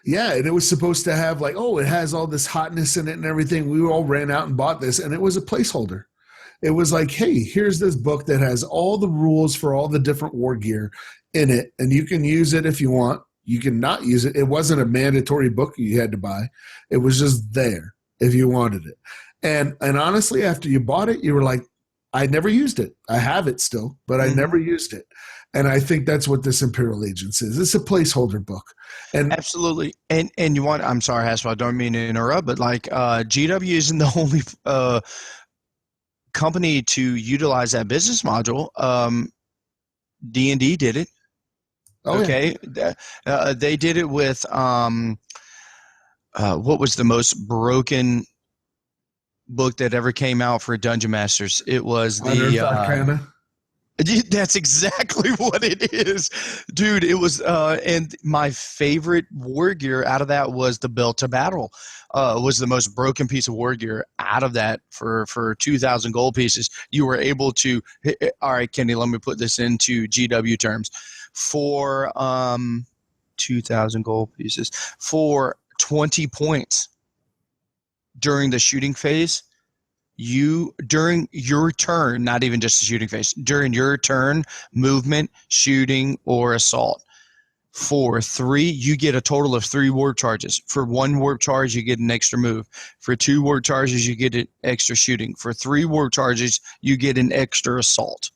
Yeah, and it was supposed to have it has all this hotness in it and everything. We all ran out and bought this, and it was a placeholder. It was like, hey, here's this book that has all the rules for all the different war gear in it, and you can use it if you want. You can not use it. It wasn't a mandatory book you had to buy. It was just there if you wanted it. And honestly, after you bought it, you were like, I never used it. I have it still, but I never used it. And I think that's what this Imperial Agents is. It's a placeholder book. And absolutely. And you want, I'm sorry, Haspel, I don't mean to interrupt, but GW isn't the only company to utilize that business module. D&D did it. Oh, okay. Yeah. They did it with what was the most broken book that ever came out for Dungeon Masters? It was the that's exactly what it is, dude. It was and my favorite war gear out of that was the Belt to Battle. Was the most broken piece of war gear out of that for 2,000 gold pieces. You were able to, all right, Kenny, let me put this into GW terms. For 2,000 gold pieces for 20 points during the shooting phase. During your turn, not even just the shooting phase, during your turn, movement, shooting, or assault, For 3, you get a total of 3 warp charges. For 1 warp charge, you get an extra move. For 2 warp charges, you get an extra shooting. For 3 warp charges, you get an extra assault.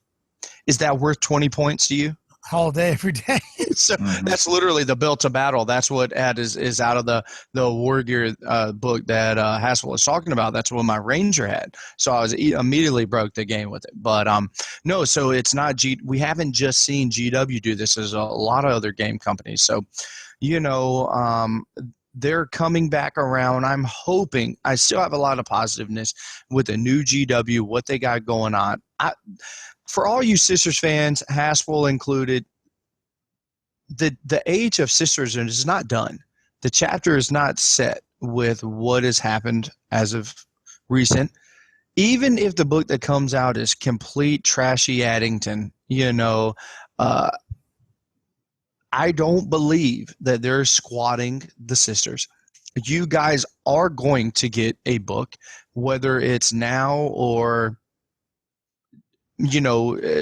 Is that worth 20 points to you? All day, every day. So that's literally the built to battle. That's what is out of the War Gear book that Haskell was talking about. That's what my Ranger had. So I was immediately broke the game with it. But no, so it's not we haven't just seen GW do this. There's a lot of other game companies. So, they're coming back around. I'm hoping. I still have a lot of positiveness with the new GW, what they got going on. For all you Sisters fans, Haspel included, the age of Sisters is not done. The chapter is not set with what has happened as of recent. Even if the book that comes out is complete trashy Addington, I don't believe that they're squatting the Sisters. You guys are going to get a book, whether it's now or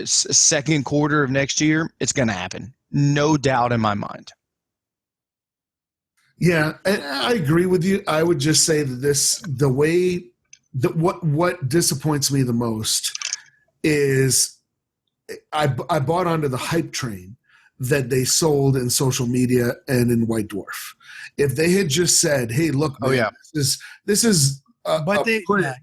second quarter of next year. It's going to happen. No doubt in my mind. Yeah, I agree with you. I would just say that what disappoints me the most is I bought onto the hype train that they sold in social media and in White Dwarf. If they had just said, "Hey, look, man, this is right.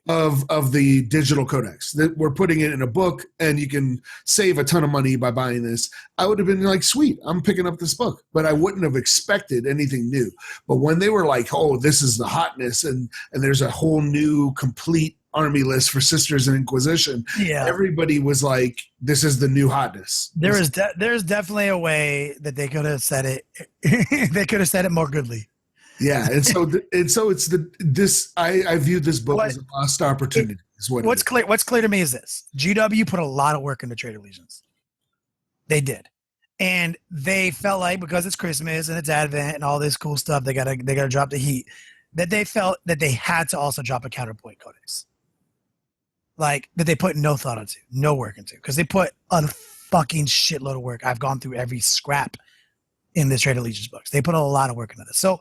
of the digital codex that we're putting it in a book and you can save a ton of money by buying this," I would have been like, sweet, I'm picking up this book. But I wouldn't have expected anything new. But when they were like, oh, this is the hotness and there's a whole new complete army list for Sisters and Inquisition, everybody was like, this is the new hotness. There's definitely a way that they could have said it. They could have said it more goodly. Yeah, and so I view this book as a lost opportunity. What's clear to me is this: GW put a lot of work into Traitor Legions. They did, and they felt like because it's Christmas and it's Advent and all this cool stuff, they gotta drop the heat. That they felt that they had to also drop a counterpoint codex, like that they put no thought into, no work into, because they put a fucking shitload of work. I've gone through every scrap in this Traitor Legions books. They put a lot of work into this. So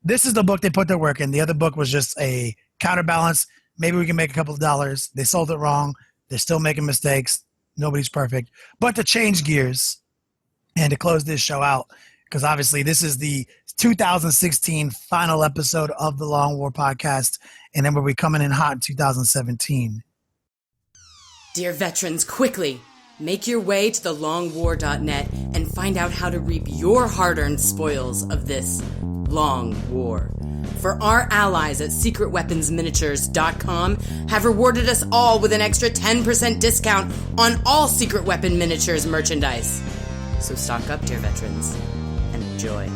this is the book they put their work in. The other book was just a counterbalance. Maybe we can make a couple of dollars. They sold it wrong. They're still making mistakes. Nobody's perfect. But to change gears and to close this show out, because obviously this is the 2016 final episode of the Long War podcast, and then we'll be coming in hot in 2017. Dear veterans, quickly, make your way to thelongwar.net and find out how to reap your hard-earned spoils of this long war. For our allies at secretweaponsminiatures.com have rewarded us all with an extra 10% discount on all Secret Weapon Miniatures merchandise. So stock up, dear veterans, and enjoy.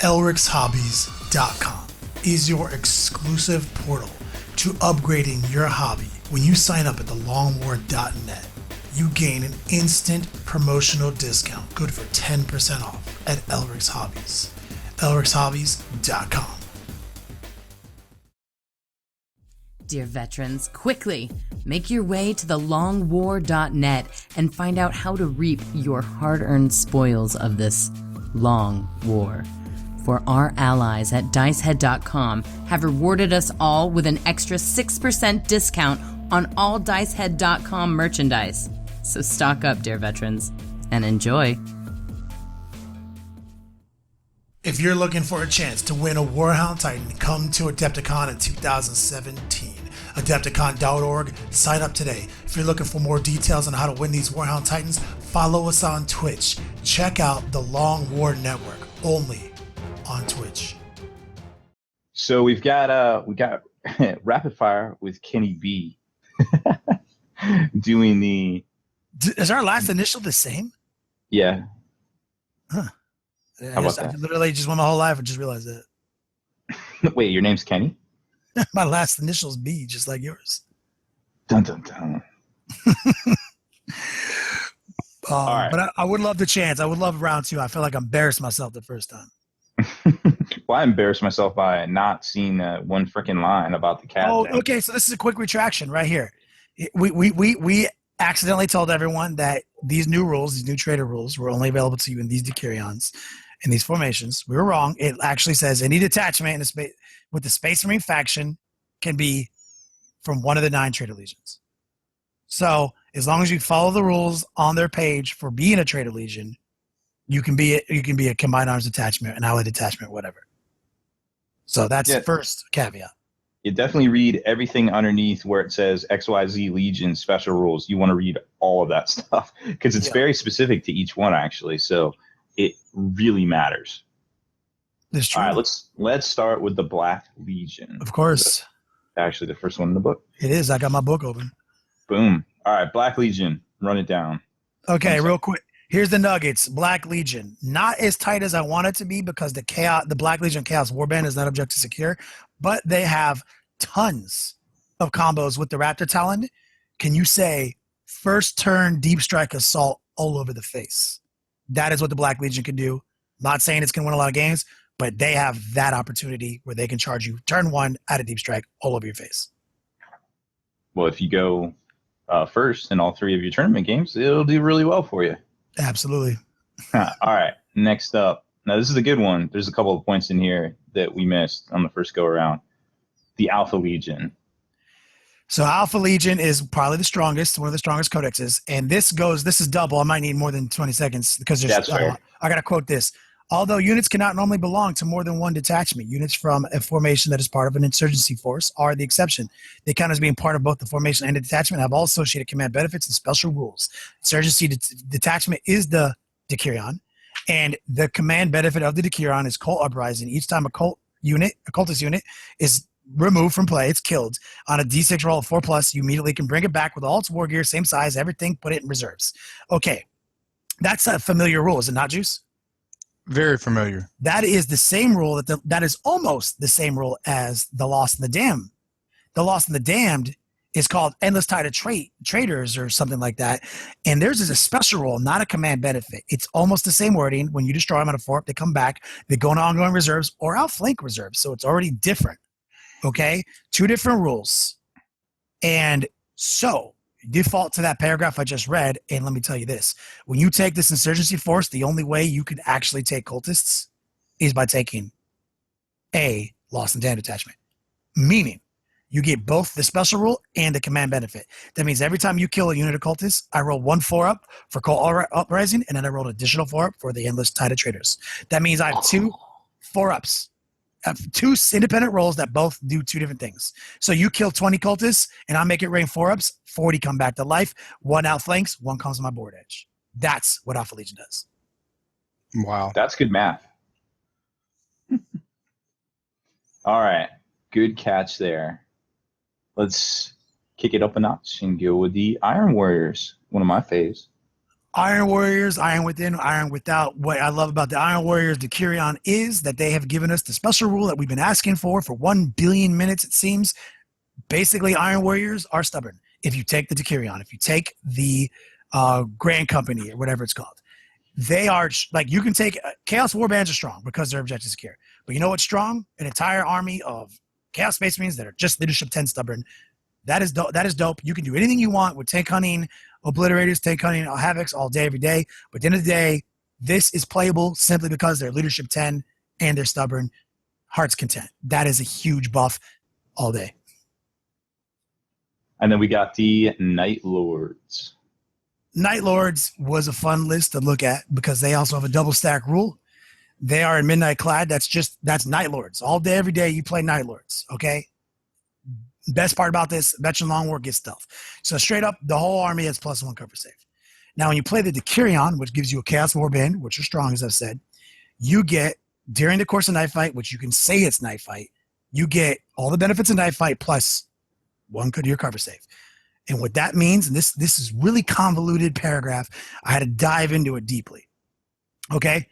ElrixHobbies.com is your exclusive portal to upgrading your hobby. When you sign up at thelongwar.net, you gain an instant promotional discount good for 10% off at Elric's Hobbies. ElrixHobbies.com. Dear veterans, quickly, make your way to thelongwar.net and find out how to reap your hard-earned spoils of this long war. For our allies at dicehead.com have rewarded us all with an extra 6% discount on all dicehead.com merchandise. So stock up, dear veterans, and enjoy. If you're looking for a chance to win a Warhound Titan, come to Adepticon in 2017. Adepticon.org. Sign up today. If you're looking for more details on how to win these Warhound Titans, follow us on Twitch. Check out the Long War Network, only on Twitch. So we got rapid fire with Kenny B. doing the. Is our last initial the same? Yeah. Huh. How about that? I literally just went my whole life and just realized that. Wait, your name's Kenny? My last initial is B, just like yours. Dun dun dun. All right. But I would love the chance. I would love round 2. I feel like I embarrassed myself the first time. Well, I embarrassed myself by not seeing one freaking line about the cat. Oh, okay. So this is a quick retraction right here. We accidentally told everyone that these new rules, these new traitor rules, were only available to you in these Decurions, in these formations. We were wrong. It actually says any detachment in the with the Space Marine faction can be from one of the 9 Traitor Legions. So as long as you follow the rules on their page for being a Traitor Legion, you can be a Combined Arms detachment, an allied detachment, whatever. So that's the first caveat. You definitely read everything underneath where it says XYZ Legion special rules. You want to read all of that stuff because it's very specific to each one, actually. So it really matters. That's true. All right, let's start with the Black Legion. Of course. Actually, the first one in the book. It is. I got my book open. Boom. All right, Black Legion. Run it down. Okay, real quick. Here's the nuggets. Black Legion. Not as tight as I want it to be because the Black Legion Chaos Warband is not objective secure, but they have tons of combos with the Raptor Talon. Can you say first turn deep strike assault all over the face? That is what the Black Legion can do. Not saying it's going to win a lot of games, but they have that opportunity where they can charge you turn 1 at a deep strike all over your face. Well, if you go first in all 3 of your tournament games, it'll do really well for you. Absolutely. All right, next up. Now, this is a good one. There's a couple of points in here that we missed on the first go-around. The Alpha Legion. So Alpha Legion is probably the strongest, one of the strongest codexes. And this is double. I might need more than 20 seconds because That's fair. I got to quote this. Although units cannot normally belong to more than one detachment, units from a formation that is part of an insurgency force are the exception. They count as being part of both the formation and the detachment, have all associated command benefits and special rules. Insurgency detachment is the Decurion, and the command benefit of the Decurion is Cult Uprising. Each time a cultist unit is removed from play, it's killed. On a D6 roll of 4+, you immediately can bring it back with all its war gear, same size, everything, put it in reserves. Okay, that's a familiar rule, is it not, Juice? Very familiar. That is the same rule that is almost the same rule as the Lost and the Damned. The Lost and the Damned is called Endless Tide of Traitors or something like that. And theirs is a special rule, not a command benefit. It's almost the same wording. When you destroy them on a 4-up, they come back. They go into ongoing reserves or outflank reserves. So it's already different. Okay? 2 different rules. And so default to that paragraph I just read, and let me tell you this. When you take this insurgency force, the only way you could actually take cultists is by taking a Lost and Damned detachment. Meaning, you get both the special rule and the command benefit. That means every time you kill a unit of cultists, I roll 1 4-up for Cult Uprising, and then I roll an additional 4-up for the Endless Tide of Traitors. That means I have 2 4-ups. I have 2 independent rolls that both do 2 different things. So you kill 20 cultists, and I make it rain 4-ups, 40 come back to life, 1 outflanks, 1 comes to my board edge. That's what Alpha Legion does. Wow. That's good math. All right. Good catch there. Let's kick it up a notch and go with the Iron Warriors, one of my faves. Iron Warriors, Iron Within, Iron Without. What I love about the Iron Warriors, the Decurion, is that they have given us the special rule that we've been asking for 1 billion minutes, it seems. Basically, Iron Warriors are stubborn. If you take the Decurion, if you take the Grand Company or whatever it's called, they are like, you can take Chaos Warbands are strong because they're objective secure. But you know what's strong? An entire army of Chaos Space Marines that are just leadership 10 stubborn. That is dope. You can do anything you want with tank hunting, obliterators, tank hunting, havocs all day, every day. But at the end of the day, this is playable simply because they're leadership 10 and they're stubborn. Heart's content. That is a huge buff all day. And then we got the Night Lords. Night Lords was a fun list to look at because they also have a double stack rule. They are in Midnight Clad. That's Night Lords. All day, every day, you play Night Lords, okay? Best part about this, Veteran Long War gets stealth. So straight up, the whole army has +1 cover save. Now, when you play the Decurion, which gives you a Chaos Warband, which are strong, as I've said, you get, during the course of Night Fight, which you can say it's Night Fight, you get all the benefits of Night Fight plus 1 to your cover save. And what that means, and this is really convoluted paragraph, I had to dive into it deeply. Okay?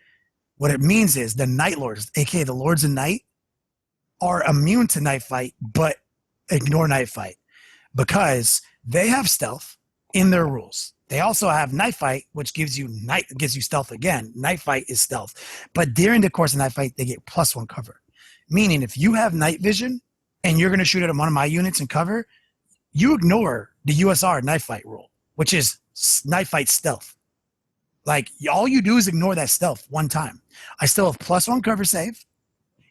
What it means is the Night Lords, aka the Lords of Night, are immune to Night Fight, but ignore Night Fight because they have stealth in their rules. They also have Night Fight, which gives you stealth again. Night Fight is stealth. But during the course of Night Fight, they get +1 cover. Meaning if you have night vision and you're going to shoot at one of my units in cover, you ignore the USR Night Fight rule. which is knife fight stealth. Like, all you do is ignore that stealth one time. I still have +1 cover save,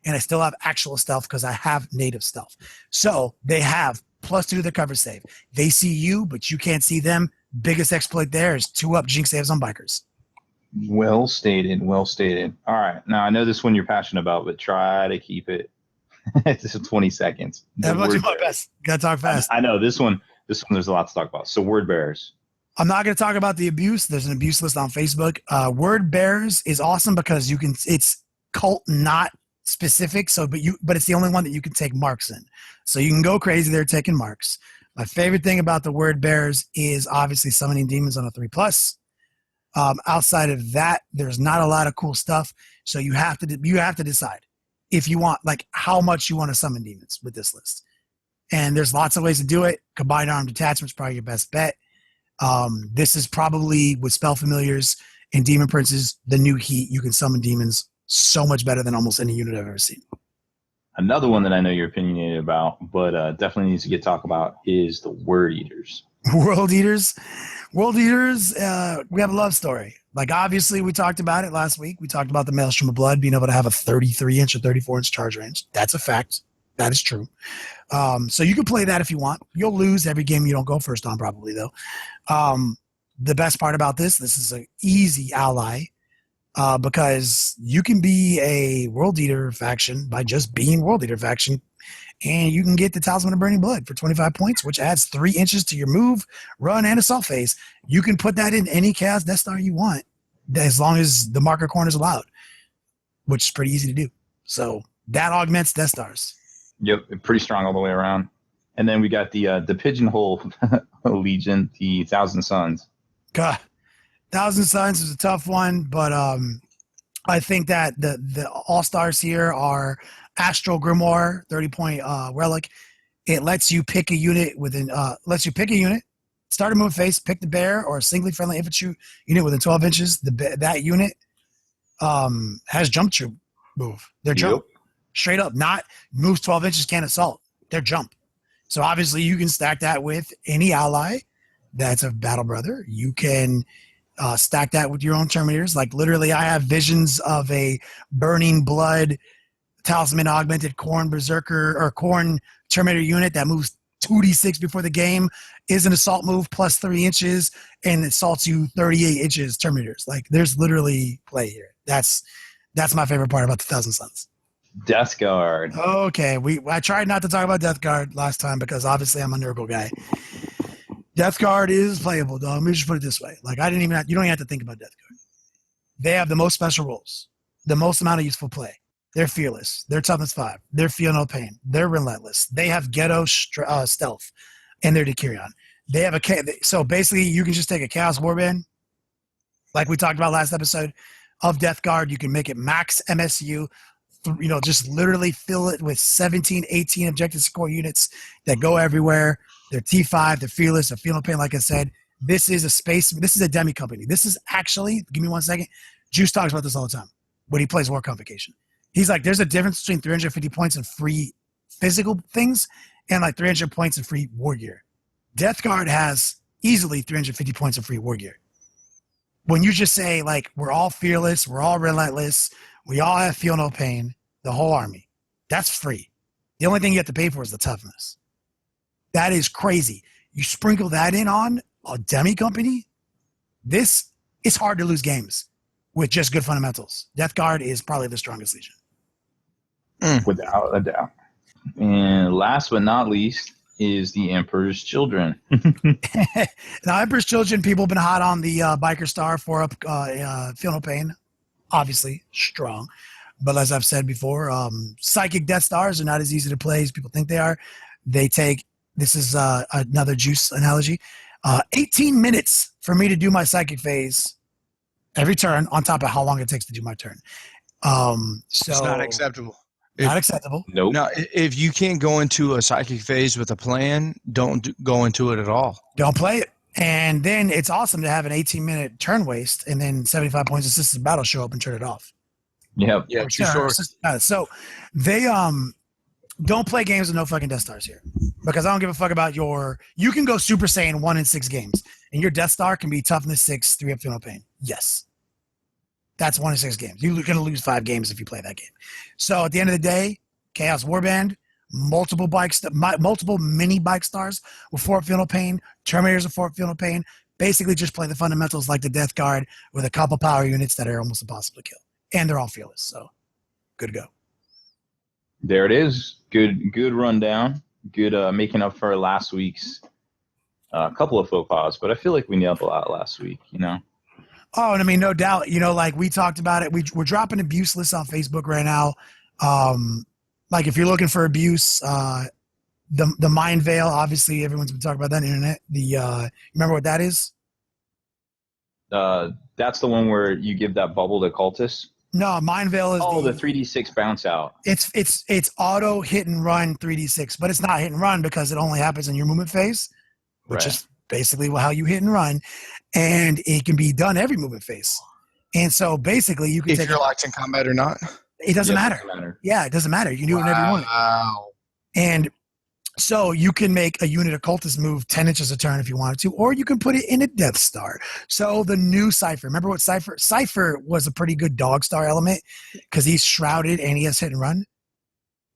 and I still have actual stealth because I have native stealth. So they have +2 to the cover save. They see you, but you can't see them. Biggest exploit there is 2-up jinx saves on bikers. Well stated. Well stated. All right. Now, I know this one you're passionate about, but try to keep it to 20 seconds. I'm going to do my best. Got to talk fast. I know this one, there's a lot to talk about. So word bearers. I'm not going to talk about the abuse. There's an abuse list on Facebook. Word bearers is awesome because it's cult not specific. But it's the only one that you can take marks in. So you can go crazy there taking marks. My favorite thing about the word bearers is obviously summoning demons on a 3+. Outside of that, there's not a lot of cool stuff. So you have to decide if you want, like, how much you want to summon demons with this list. And there's lots of ways to do it. Combined armed detachment is probably your best bet. This is probably, with spell familiars and demon princes, the new heat. You can summon demons so much better than almost any unit I've ever seen. Another one that I know you're opinionated about, but definitely needs to get talked about, is the word eaters. World eaters, we have a love story. Like, obviously, we talked about it last week. We talked about the Maelstrom of Blood being able to have a 33-inch or 34-inch charge range. That's a fact. That is true. So you can play that if you want. You'll lose every game you don't go first on, probably, though. The best part about this is an easy ally, because you can be a World Eater faction by just being World Eater faction, and you can get the Talisman of Burning Blood for 25 points, which adds 3 inches to your move, run, and assault phase. You can put that in any Chaos Death Star you want, as long as the marker corner is allowed, which is pretty easy to do. So that augments Death Stars. Yep, pretty strong all the way around. And then we got the Pigeonhole Legion, the Thousand Suns. God, Thousand Suns is a tough one, but I think that the all-stars here are Astral Grimoire, 30-point relic. It lets you pick a unit start a move phase, pick the bear or a singly friendly infantry unit within 12 inches. That unit has jump troop move. Their jump. Yep. Straight up, not moves 12 inches, can't assault. Their jump. So obviously you can stack that with any ally that's a battle brother. You can stack that with your own Terminators. Like, literally, I have visions of a Burning Blood Talisman augmented Khorne Berserker or Khorne Terminator unit that moves 2d6 before the game, is an assault move plus 3 inches, and assaults you 38 inches Terminators. Like, there's literally play here. That's my favorite part about the Thousand Suns. Death Guard. Okay, I tried not to talk about Death Guard last time because obviously I'm a Nurgle guy. Death Guard is playable, though. Let me just put it this way: like, you don't even have to think about Death Guard. They have the most special rules, the most amount of useful play. They're fearless. They're toughness 5. They're feel no pain. They're relentless. They have ghetto stealth, and they're Decurion. They have so basically you can just take a Chaos Warband, like we talked about last episode, of Death Guard. You can make it max MSU. Just literally fill it with 17, 18 objective score units that go everywhere. They're T5, they're fearless, they're feel no pain, like I said. This is a demi company. This is actually, give me 1 second. Juice talks about this all the time when he plays War Convocation. He's like, there's a difference between 350 points in free physical things and like 300 points in free war gear. Death Guard has easily 350 points in free war gear. When you just say, like, we're all fearless, we're all relentless, we all have feel no pain, the whole army, that's free. The only thing you have to pay for is the toughness. That is crazy. You sprinkle that in on a demi company, it's hard to lose games with just good fundamentals. Death Guard is probably the strongest legion. Without a doubt. And last but not least is the Emperor's Children. Now, Emperor's Children, people have been hot on the Biker Star 4-up Feel No Pain. Obviously, strong. But as I've said before, Psychic Death Stars are not as easy to play as people think they are. This is another Juice analogy, 18 minutes for me to do my Psychic phase every turn on top of how long it takes to do my turn. So it's not acceptable. Not acceptable. Nope. Now, if you can't go into a Psychic phase with a plan, don't go into it at all. Don't play it. And then it's awesome to have an 18-minute turn waste and then 75 points assisted battle show up and turn it off. Yep. Yeah, sure. So they don't play games with no fucking Death Stars here, because I don't give a fuck about your. You can go Super Saiyan 1 in 6 games, and your Death Star can be toughness 6, 3 up to no pain. Yes, that's 1 in 6 games. You're gonna lose 5 games if you play that game. So at the end of the day, Chaos Warband, multiple mini bike stars with 4 up to no pain, Terminators with 4 up to no pain. Basically, just play the fundamentals like the Death Guard with a couple power units that are almost impossible to kill, and they're all fearless. So good to go. There it is. Good rundown. Good making up for last week's couple of faux pas, but I feel like we nailed a lot last week, you know? Oh, and I mean, no doubt, you know, like we talked about it. We're dropping abuse lists on Facebook right now. Like if you're looking for abuse, the Mind Veil, obviously everyone's been talking about that on the internet. Remember what that is? That's the one where you give that bubble to cultists? No, Mind Veil is the 3d6 bounce out. It's auto hit and run 3d6, but it's not hit and run because it only happens in your movement phase, which is basically how you hit and run, and it can be done every movement phase. And so basically, you can if take you're locked in combat or not. It doesn't matter. It doesn't matter. Yeah, it doesn't matter. You can do it whenever you want. Wow. And so you can make a unit of cultists move 10 inches a turn if you wanted to, or you can put it in a Death Star. So the new Cypher, remember what Cypher was a pretty good Dog Star element because he's shrouded and he has hit and run.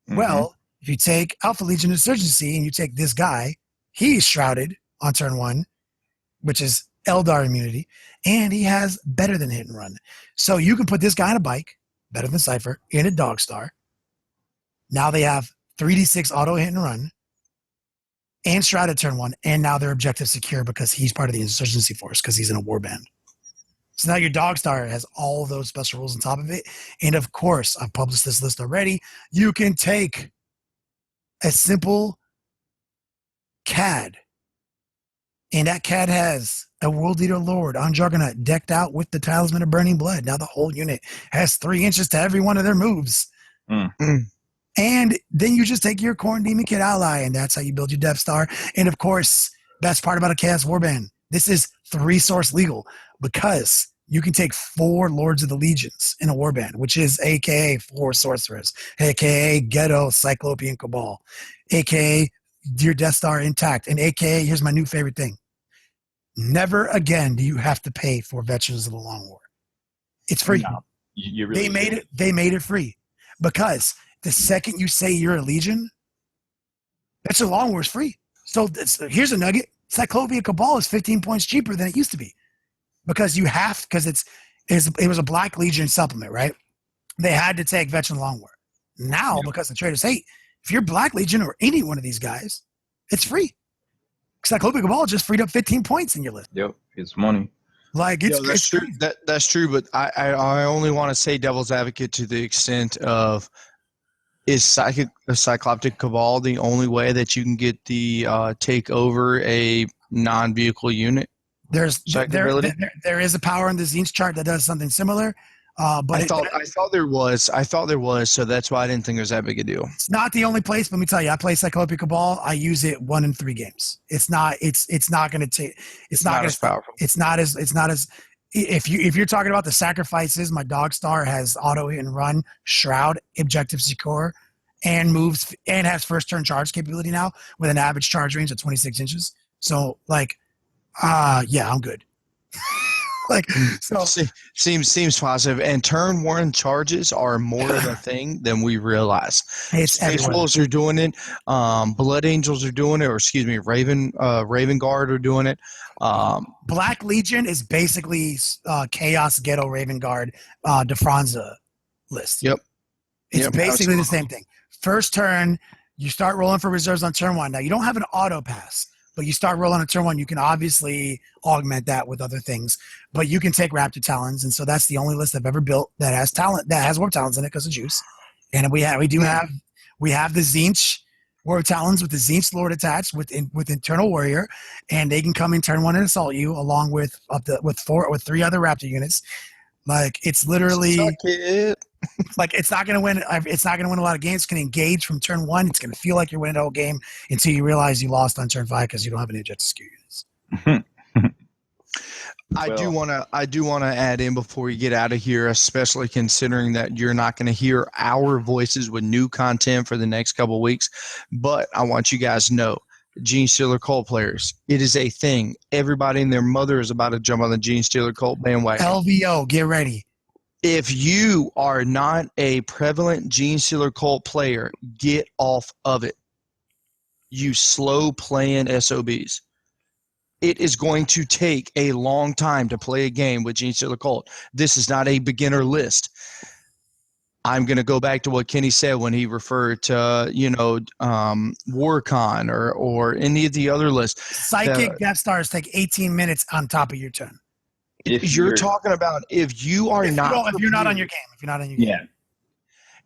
Mm-hmm. Well, if you take Alpha Legion Insurgency and you take this guy, he's shrouded on turn 1, which is Eldar immunity, and he has better than hit and run. So you can put this guy on a bike, better than Cypher, in a Dog Star. Now they have 3d6 auto hit and run, and shrouded turn 1, and now their objective secure because he's part of the insurgency force because he's in a warband. So now your Dog Star has all those special rules on top of it. And of course, I've published this list already. You can take a simple CAD, and that CAD has a World Eater Lord on Juggernaut decked out with the Talisman of Burning Blood. Now the whole unit has 3 inches to every one of their moves. And then you just take your Khorne Demon Kid ally, and that's how you build your Death Star. And of course, best part about a Chaos Warband, this is 3-source legal because you can take 4 Lords of the Legions in a Warband, which is AKA 4 Sorcerers, AKA Ghetto Cyclopean Cabal, AKA your Death Star intact, and AKA, here's my new favorite thing. Never again do you have to pay for Veterans of the Long War. It's free. No, you really They made it free because the second you say you're a Legion, Veterans of the Long War is free. So here's a nugget. Cyclopean Cabal is 15 points cheaper than it used to be because it was a Black Legion supplement, right? They had to take Veterans of the Long War. Now, because the Traitors hate, if you're Black Legion or any one of these guys, it's free. Cyclopean Cabal just freed up 15 points in your list. Yep, it's money. Like that's true. That's true, but I only want to say devil's advocate to the extent of is Cyclopean Cabal the only way that you can get the take over a non-vehicle unit? There is a power in the Tzeentch chart that does something similar. But I thought there was, so that's why I didn't think it was that big a deal. It's not the only place. Let me tell you, I play Cyclopean Cabal. I use it 1 in 3 games. It's not going to take. It's not as powerful. It's not as. If you're talking about the sacrifices, my Dog Star has auto hit and run, shroud, objective secure, and moves and has first turn charge capability now with an average charge range of 26 inches. So yeah, I'm good. Seems positive, and turn 1 charges are more of a thing than we realize. Space Wolves are doing it, Blood Angels are doing it, or excuse me, Raven Guard are doing it. Black Legion is basically Chaos Ghetto Raven Guard Defranza list. Yep, it's basically the same thing. First turn, you start rolling for reserves on turn 1. Now you don't have an auto pass. But you start rolling on turn 1, you can obviously augment that with other things. But you can take Raptor Talons, and so that's the only list I've ever built that has Warp Talons in it because of juice. And we have the Tzeentch Warp Talons with the Tzeentch Lord attached with Eternal Warrior, and they can come in turn 1 and assault you along with 3 other Raptor units. Like it's literally like it's not going to win. It's not going to win a lot of games. It's going to engage from turn 1. It's going to feel like you're winning the whole game until you realize you lost on turn 5 because you don't have any objective secure units. I do want to add in before you get out of here, especially considering that you're not going to hear our voices with new content for the next couple of weeks. But I want you guys to know, Gene Stealer cult players, it is a thing. Everybody and their mother is about to jump on the Gene Stealer cult bandwagon. LVO, get ready. If you are not a prevalent Gene Stealer cult player, get off of it. You slow playing SOBs. It is going to take a long time to play a game with Gene Stealer Cult. This is not a beginner list. I'm going to go back to what Kenny said when he referred to, Warcon or any of the other lists. Psychic Death Stars take 18 minutes on top of your turn. If you're talking about if you are not if you're not on your game. Yeah.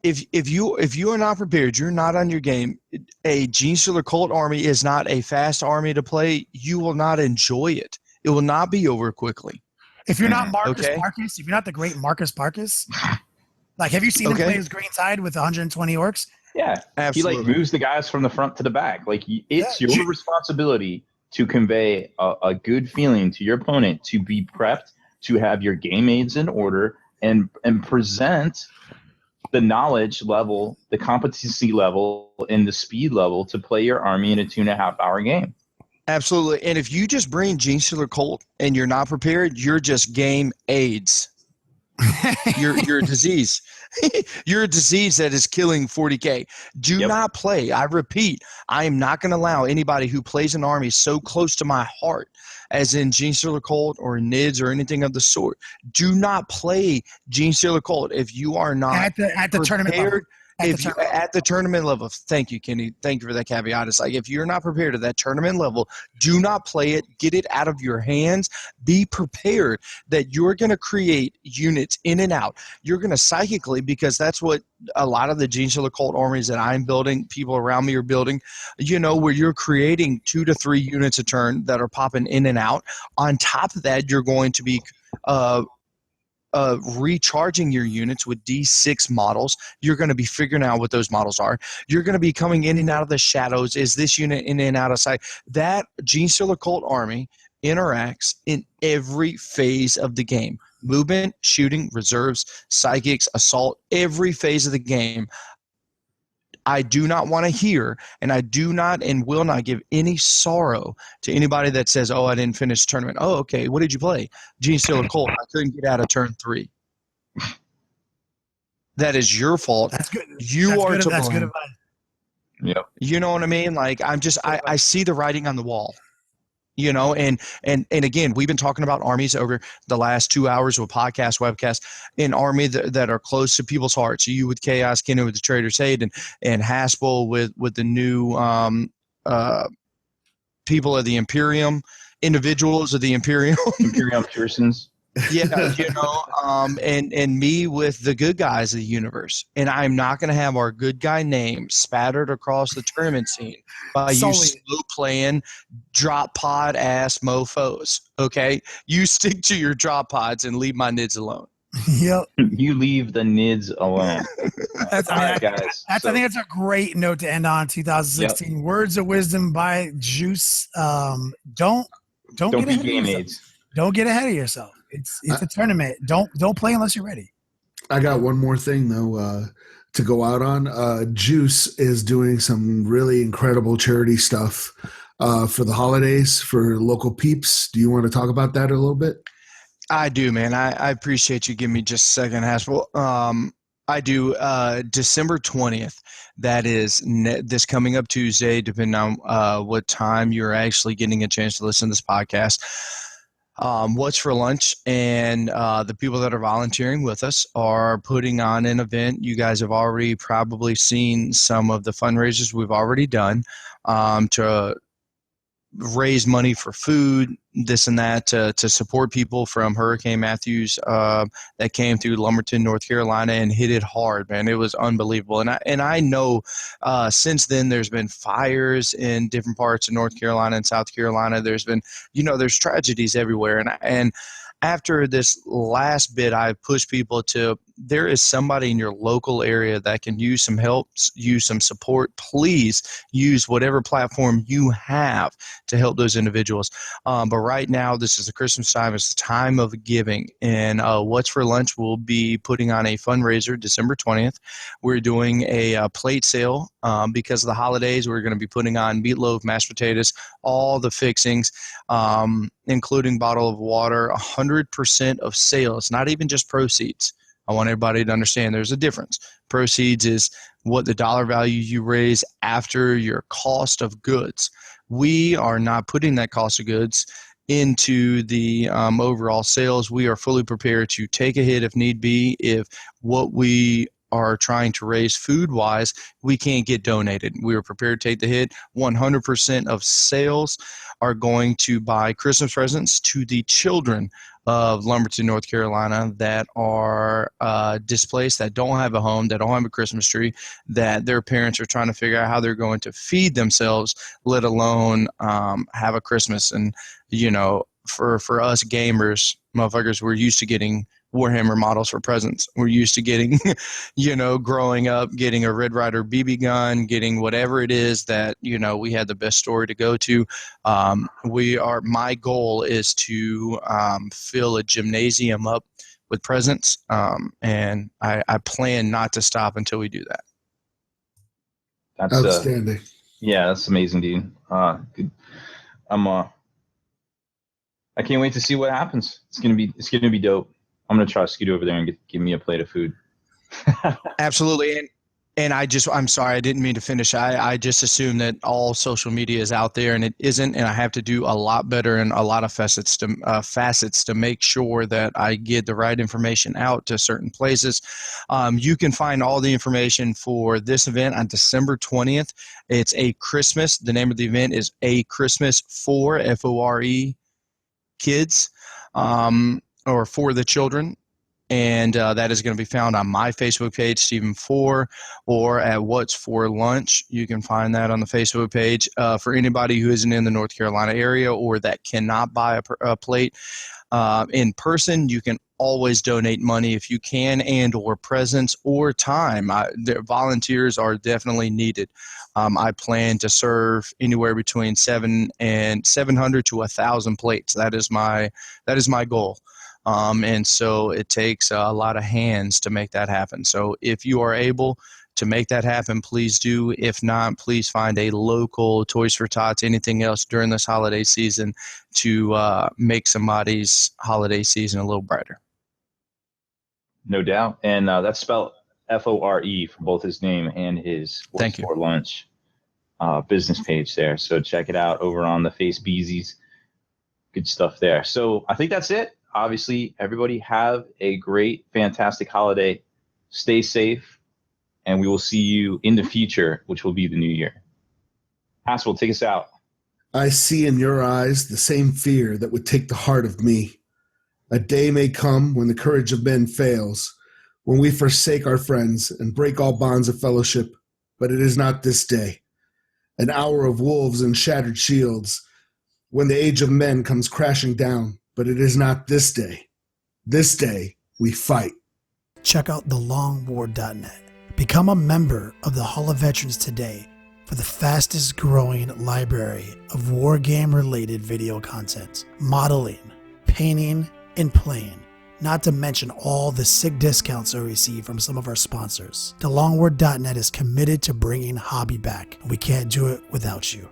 If you are not prepared, you're not on your game. A Gene Stealer Cult army is not a fast army to play. You will not enjoy it. It will not be over quickly. If you're not Marcus Parkus, if you're not the great Marcus Parkus, like have you seen him play his Green Tide with 120 orcs? Yeah, absolutely. He moves the guys from the front to the back. Like it's your responsibility to convey a good feeling to your opponent, to be prepped, to have your game aids in order, and present the knowledge level, the competency level, and the speed level to play your army in a 2.5 hour game. Absolutely. And if you just bring Gene Stealer Cult and you're not prepared, you're just game AIDS. You're a disease. You're a disease that is killing 40K. Do not play. I repeat, I am not going to allow anybody who plays an army so close to my heart, as in Gene Stealer Cult or NIDS or anything of the sort. Do not play Gene Stealer Cult if you are not at the tournament level. At the tournament level. Thank you, Kenny. Thank you for that caveat. It's like if you're not prepared at that tournament level, do not play it. Get it out of your hands. Be prepared that you're going to create units in and out. You're going to psychically, because that's what a lot of the Gene Stealer Cult armies that I'm building, people around me are building, where you're creating 2 to 3 units a turn that are popping in and out. On top of that, you're going to be recharging your units with D6 models. You're going to be figuring out what those models are. You're going to be coming in and out of the shadows. Is this unit in and out of sight? That Gene Stealer Cult army interacts in every phase of the game. Movement, shooting, reserves, psychics, assault, every phase of the game. I do not want to hear, and I do not and will not give any sorrow to anybody that says, oh, I didn't finish the tournament. Oh, okay, what did you play? Gene Stealer Cult. I couldn't get out of turn 3. That is your fault. That's good. You are to blame. That's good advice. Yep. You know what I mean? Like I see the writing on the wall. And again, we've been talking about armies over the last 2 hours with podcast, webcast, an army that are close to people's hearts. You with Chaos, Kenny with the Traitors Hate, and Haspel with the new people of the Imperium, individuals of the Imperium. Imperium Pearsons. Yeah, and me with the good guys of the universe. And I'm not going to have our good guy name spattered across the tournament scene by you slow playing drop pod ass mofos. Okay, you stick to your drop pods and leave my nids alone. Yep. You leave the nids alone. Guys. I think that's a great note to end on. 2016 Words of wisdom by Juice. Don't be game aids. Don't get ahead of yourself. It's a tournament. Don't play unless you're ready. I got one more thing though to go out on. Juice is doing some really incredible charity stuff for the holidays for local peeps. Do you want to talk about that a little bit? I do, man. I appreciate you giving me just a second, Haspel. I do. December 20th. That is this coming up Tuesday, depending on what time you're actually getting a chance to listen to this podcast. What's for Lunch and the people that are volunteering with us are putting on an event. You guys have already probably seen some of the fundraisers we've already done to raise money for food, this and that, to support people from Hurricane Matthews that came through Lumberton, North Carolina, and hit it hard, man. It was unbelievable. And I know since then there's been fires in different parts of North Carolina and South Carolina. There's been, there's tragedies everywhere. And after this last bit, I push people to, there is somebody in your local area that can use some help, use some support. Please use whatever platform you have to help those individuals. But right now, this is the Christmas time. It's the time of giving. And What's for Lunch will be putting on a fundraiser December 20th. We're doing a plate sale because of the holidays. We're going to be putting on meatloaf, mashed potatoes, all the fixings, including bottle of water, 100% of sales, not even just proceeds. I want everybody to understand there's a difference. Proceeds is what the dollar value you raise after your cost of goods. We are not putting that cost of goods into the overall sales. We are fully prepared to take a hit if need be. If what we are trying to raise food-wise, we can't get donated. We are prepared to take the hit. 100% of sales are going to buy Christmas presents to the children of Lumberton, North Carolina that are displaced, that don't have a home, that don't have a Christmas tree, that their parents are trying to figure out how they're going to feed themselves, let alone have a Christmas. And, you know, for us gamers, motherfuckers, we're used to getting Warhammer models for presents. We're used to getting, you know, growing up, getting a Red Ryder BB gun, getting whatever it is that, you know, we had the best story to go to. My goal is to fill a gymnasium up with presents, and I plan not to stop until we do that. That's outstanding. Yeah, that's amazing, dude. Good. I can't wait to see what happens. It's gonna be dope. I'm gonna try to scoot over there and give me a plate of food. Absolutely. And I'm sorry, I didn't mean to finish. I just assume that all social media is out there, and it isn't. And I have to do a lot better in a lot of facets to make sure that I get the right information out to certain places. You can find all the information for this event on December 20th. It's a Christmas. The name of the event is A Christmas for FORE Kids. Or for the children, and that is going to be found on my Facebook page, Stephen 4, or at What's for Lunch. You can find that on the Facebook page. For anybody who isn't in the North Carolina area or that cannot buy a plate in person, you can always donate money if you can, and or presents or time. Volunteers are definitely needed. I plan to serve anywhere between 700 to 1,000 plates. That is my goal. And so it takes a lot of hands to make that happen. So if you are able to make that happen, please do. If not, please find a local Toys for Tots, anything else during this holiday season to make somebody's holiday season a little brighter. No doubt. And that's spelled FORE for both his name and his Thank you. For Lunch business page there. So check it out over on the Face Beesies. Good stuff there. So I think that's it. Obviously, everybody have a great, fantastic holiday. Stay safe, and we will see you in the future, which will be the new year. Haspel, take us out. I see in your eyes the same fear that would take the heart of me. A day may come when the courage of men fails, when we forsake our friends and break all bonds of fellowship, but it is not this day. An hour of wolves and shattered shields, when the age of men comes crashing down, but it is not this day. This day, we fight. Check out thelongwar.net. Become a member of the Hall of Veterans today for the fastest growing library of wargame-related video content, modeling, painting, and playing, not to mention all the sick discounts I receive from some of our sponsors. Thelongwar.net is committed to bringing hobby back, and we can't do it without you.